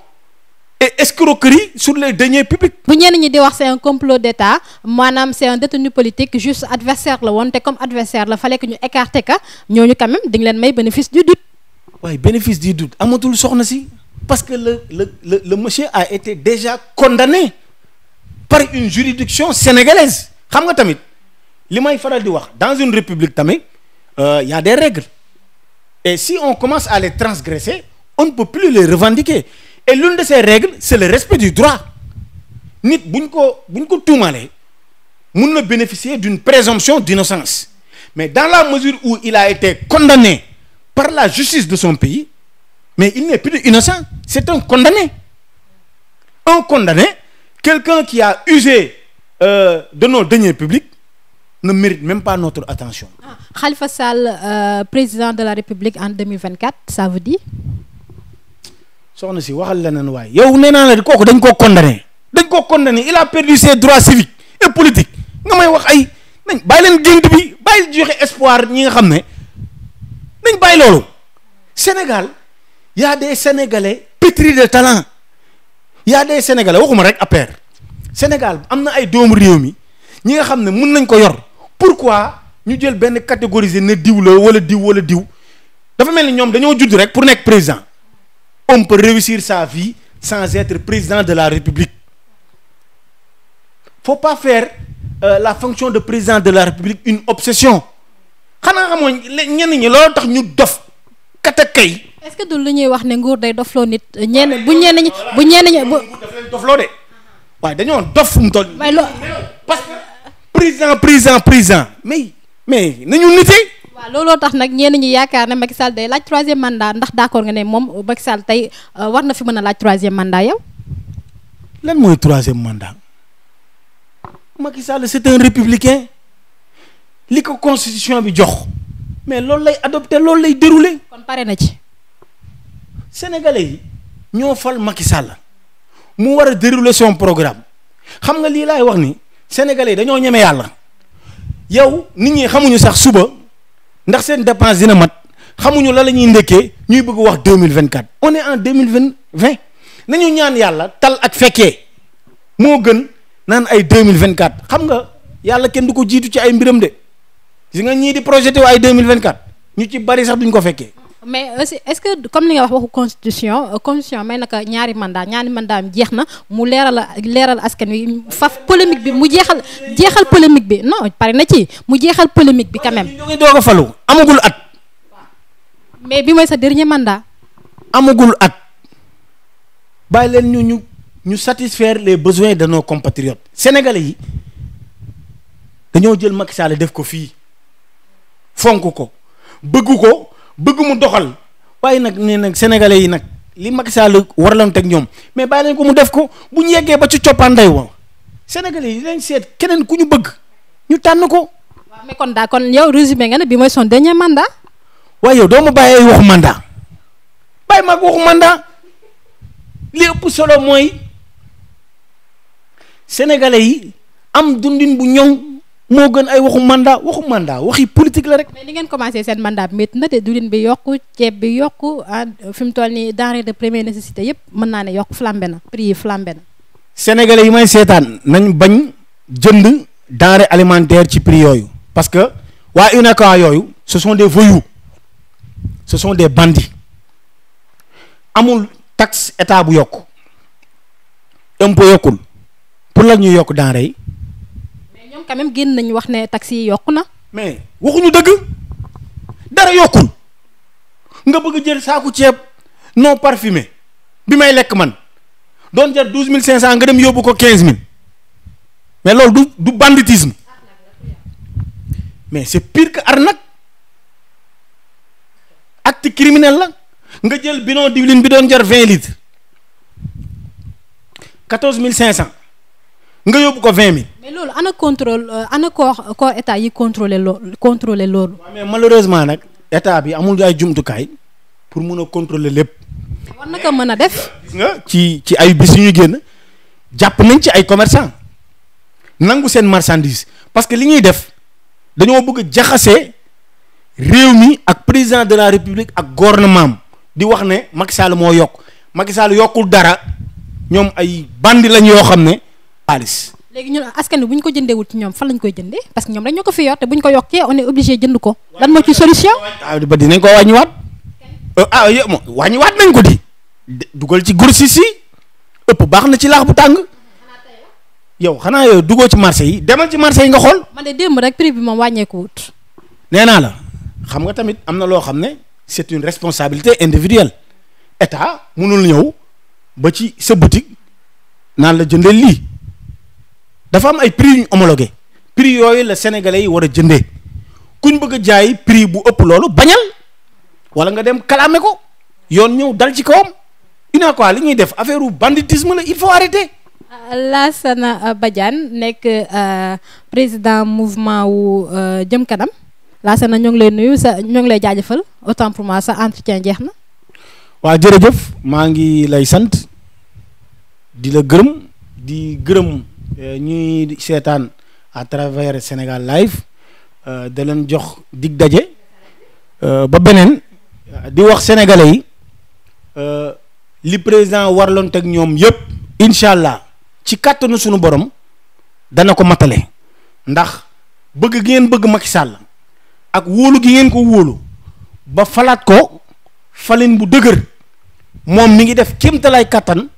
et escroquerie sur les deniers publics. bu ñenn ñi di wax c'est un complot d'État maanaam c'est un détenu politique juste adversaire la woon te comme adversaire la fallait que ñu écarter ka ñooñu quand même di nga leen may bénéfice du doute. waaye bénéfice du doute amatul soxna si parce que le monsieur a été déjà condamné par une juridiction sénégalaise xam nga tamit li may faral di wax dans une république tamit y a des règles et si on commence à les transgresser on ne peut plus les revendiquer. Et l'une de ces règles c'est le respect du droit nit buñ ko tuumalee mun na bénéficier d'une présomption d'innocence mais dans la mesure où il a été condamné par la justice de son pays mais il n'est plus innocent c'est un condamné quelqu'un qui a usé de nos deniers publics ne mérite même pas notre attention. Khalifa Sall président de la République en 2024 ça veut dire. soxna si waxal leneen waaye yow nee naa la kooku dañ koo condamné il a perdu ses droits civiques et politiques nga may wax ay nañ bàyyi leen gént bi bàyyi joxe espoir ñi nga xam ne nañ bàyyi loolu Sénégal y a des Sénégalais pétris de talent. Y a des Sénégalais waxuma rek APR Sénégal am na ay doomu réew mi ñi nga xam ne mun nañ ko yor. Pourquoi ñu jël benn catégorisé ne diw la wala diw wala diw dafa mel ni ñoom dañoo judd rek pour nekk président. On peut réussir sa vie sans être président de la République. Faut pas faire la fonction de président de la République une obsession. xanaa xamoo ñenn ñi loolu tax ñu dof katakay. est-ce que du lu ñuy wax ne nguur day dofloo nit ñenn bu ñenn ñi bu daf leen dofloo de waaye dañoo dof fu mu toll. parce que président mais nañu nitee. waaw looloo tax nag ñenn ñi yaakaar ne Macky Sall day laaj troisième mandat ndax d'accord nga ne moom Macky Sall tey war na fi mën a laaj troisième mandat yow. lan mooy troisième mandat Macky Sall c'est un républicain li ko constitution bi jox mais loolu lay adopté loolu lay déroulé. kon pare na ci. Sénégalais yi ñoo fal Macky Sall mu war a dérouler son programme xam nga lii laay wax ni Sénégalais yi dañoo ñeme yàlla yow nit ñi xamuñu sax suba ndax seen dépense dina mat xamuñu la ñuy ndekkee ñuy bëgg wax 2024 on est en 2020 nañu ñaan yàlla tal ak fekkee moo gën naan ay 2024 xam nga yàlla kenn du ko jiitu ci ay mbiram de gis nga ñii di projeté wu ay 2024 ñu ci bari sax duñ ko fekkee. mais aussi est-ce que comme li nga wax waxu constitution may naka ñaari mandat am jeex na mu leeral askan wi faf polémique bi mu jeexal polémique bi non pare na ci mu jeexal polémique bi quand même. ñu ngi doog a falu amagul at. mais bi mooy sa dernier mandat. amagul at bàyyi leen ñu satisfaire les besoins de nos compatriotes sénégalais yi dañoo jël Macky Sall def ko fii fonk ko bëgg mu doxal waaye nag nee nag sénégalais yi nag li Macky Sall waraloon teg ñoom mais bàyyi leen ko mu def ko bu ñu yeggee ba ci coppaanday wa sénégalais yi dañ seet keneen ku ñu bëgg ñu tànn ko. waaw mais kon yow résumé nga ne bi mooy son dernier mandat. waaye yow doo ma bàyyi ay waxu mandat bàyyi ma waxu mandat li ëpp solo mooy sénégalais yi am dundin bu ñoŋ moo gën ay waxu mandat waxi politique la rek. mais ni ngeen commencé seen mandat bi métti na te dundin bi yokku ceeb bi yokku fi mu toll nii denrée de première nécessité yëpp mën naa ne yokk flambé na prix yi flambé na. sénégalais yi may seetaan nañ bañ jënd denrée alimentaire ci prix yooyu parce que waa UNACOIS yooyu ce sont des voyous ce sont des bandits amul taxe état bu yokk impôt yokkul pour la ñuy yokk denrée yi. mais ñoom quand même génn nañu wax ne taxe yi yokku na. mais waxuñu dëgg dara yokkul nga bëgg jël saaku ceeb non parfumé bi may lekk man doon jar 12 500 nga dem yóbbu ko 15 000 mais loolu du banditisme mais c'est pire que arnaque acte criminel la nga jël bidon diwlin bi doon jar 20 litres 14 500 nga yóbbu ko 20 000. mais loolu ana contrôle ana corps état yi contrôler loolu. mais malheureusement nag état bi amul ay jumtukaay pour mun a contrôler lépp. war na ko mën a def. gis nga ci ay bis yu ñu génn jàpp nañ ci ay commerçant nangu seen marchandise parce que li ñuy def dañoo bëgg jaxase réew mi ak président de la république ak gouvernement di wax ne Macky Sall moo yokk Macky Sall yokkul dara ñoom ay bandi lañ yoo xam ne xaalis. léegi ñun askan wi bu ñu ko jëndeewul ci ñoom fan lañ koy jëndee parce que ñoom dañ ñoo ko fi yor te bu ñu ko yokkee on est obligé jënd ko lan moo ci solution. ba dinañ ko wàññiwaat wàññiwaat nañ ko di dugal ci grossiste yi ëpp baax na ci laax bu tàng yow xanaa yow dugoo ci marché yi demal ci marché yi nga xool. man de démb rek prix bi moom wàññeeku wut. nee naa la xam nga tamit am na loo xam ne c'est une responsabilité individuelle état mënul ñëw ba ci sa boutique naan la jëndee lii dafa am ay prix yu ñu homologué prix yooyu la sénégalais yi war a jëndee kuñ bëgg a jaay prix bu ëpp loolu bañal wala nga dem kalaame ko yoon ñëw dal ci kawam UNACOIS li ñuy def affaire u banditisme la il faut arrêter. Lassana Badiane nekk président mouvement wu jëm kanam Lassana ñoo ngi lay nuyu ñoo ngi lay jaajëfal autant pour moi sa entretien jeex na. waaw jërëjëf maa ngi lay sant di la gërëm di gërëm ñuy seetaan à travers Sénégal Live da leen jox dig daje ba beneen di wax sénégalais yi li président warloon teg ñoom yëpp incha allah ci kàttanu sunu borom dana ko matale ndax bëgg gi ngeen bëgg Macky Sall ak wóolu gi ngeen ko wóolu ba falaat ko falin bu dëgër moom mi ngi def kéemtalaay kàttan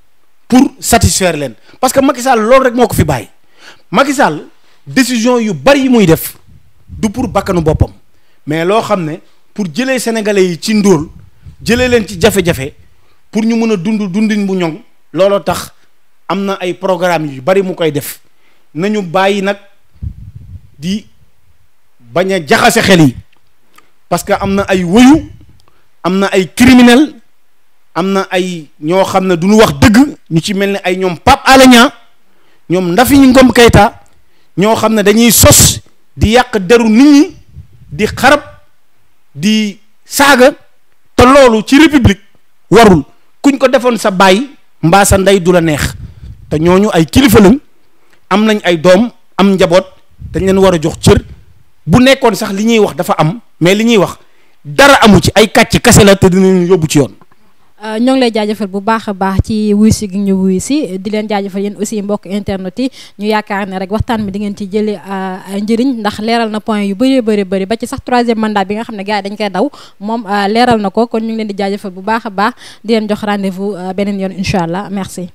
pour satisfaire leen parce que Macky Sall loolu rek moo ko fi bàyyi Macky Sall décision yu bari yi muy def du pour bakkanu boppam mais loo xam ne pour jëlee sénégalais yi ci ndóol jëlee leen ci jafe-jafe pour ñu mën a dundin bu ñoŋ looloo tax am na ay programme yu bari mu koy def nañu bàyyi nag di bañ a jaxase xel yi parce que am na ay wëyu am na ay criminel am na ay ñoo xam ne du ñu wax dëgg ñu ci mel ni ay ñoom Pape Alé Niang ñoom Nafi Ngom Keïta ñoo xam ne dañuy sos di yàq deru nit ñi di xarab di saaga te loolu ci république warul kuñ ko defoon sa baay mbaa sa ndey du la neex te ñooñu ay kilifa lañ am nañ ay doom am njaboot dañ leen war a jox cër bu nekkoon sax li ñuy wax dafa am mais li ñuy wax dara amu ci ay kàcc kase la te dinañ yóbbu ci yoon. ñoo ngi lay jaajëfal bu baax a baax ci wuy si gi ñu wuy si di leen jaajëfal yéen aussi mbokk internet yi ñu yaakaar ne rek waxtaan bi di ngeen ci jëlee njëriñ ndax leeral na point yu bëri ba ci sax 3e mandat bi nga xam ne gars yi dañ koy daw moom leeral na ko kon ñu ngi leen di jaajëfal bu baax a baax di leen jox rendez-vous beneen yoon incha allah merci.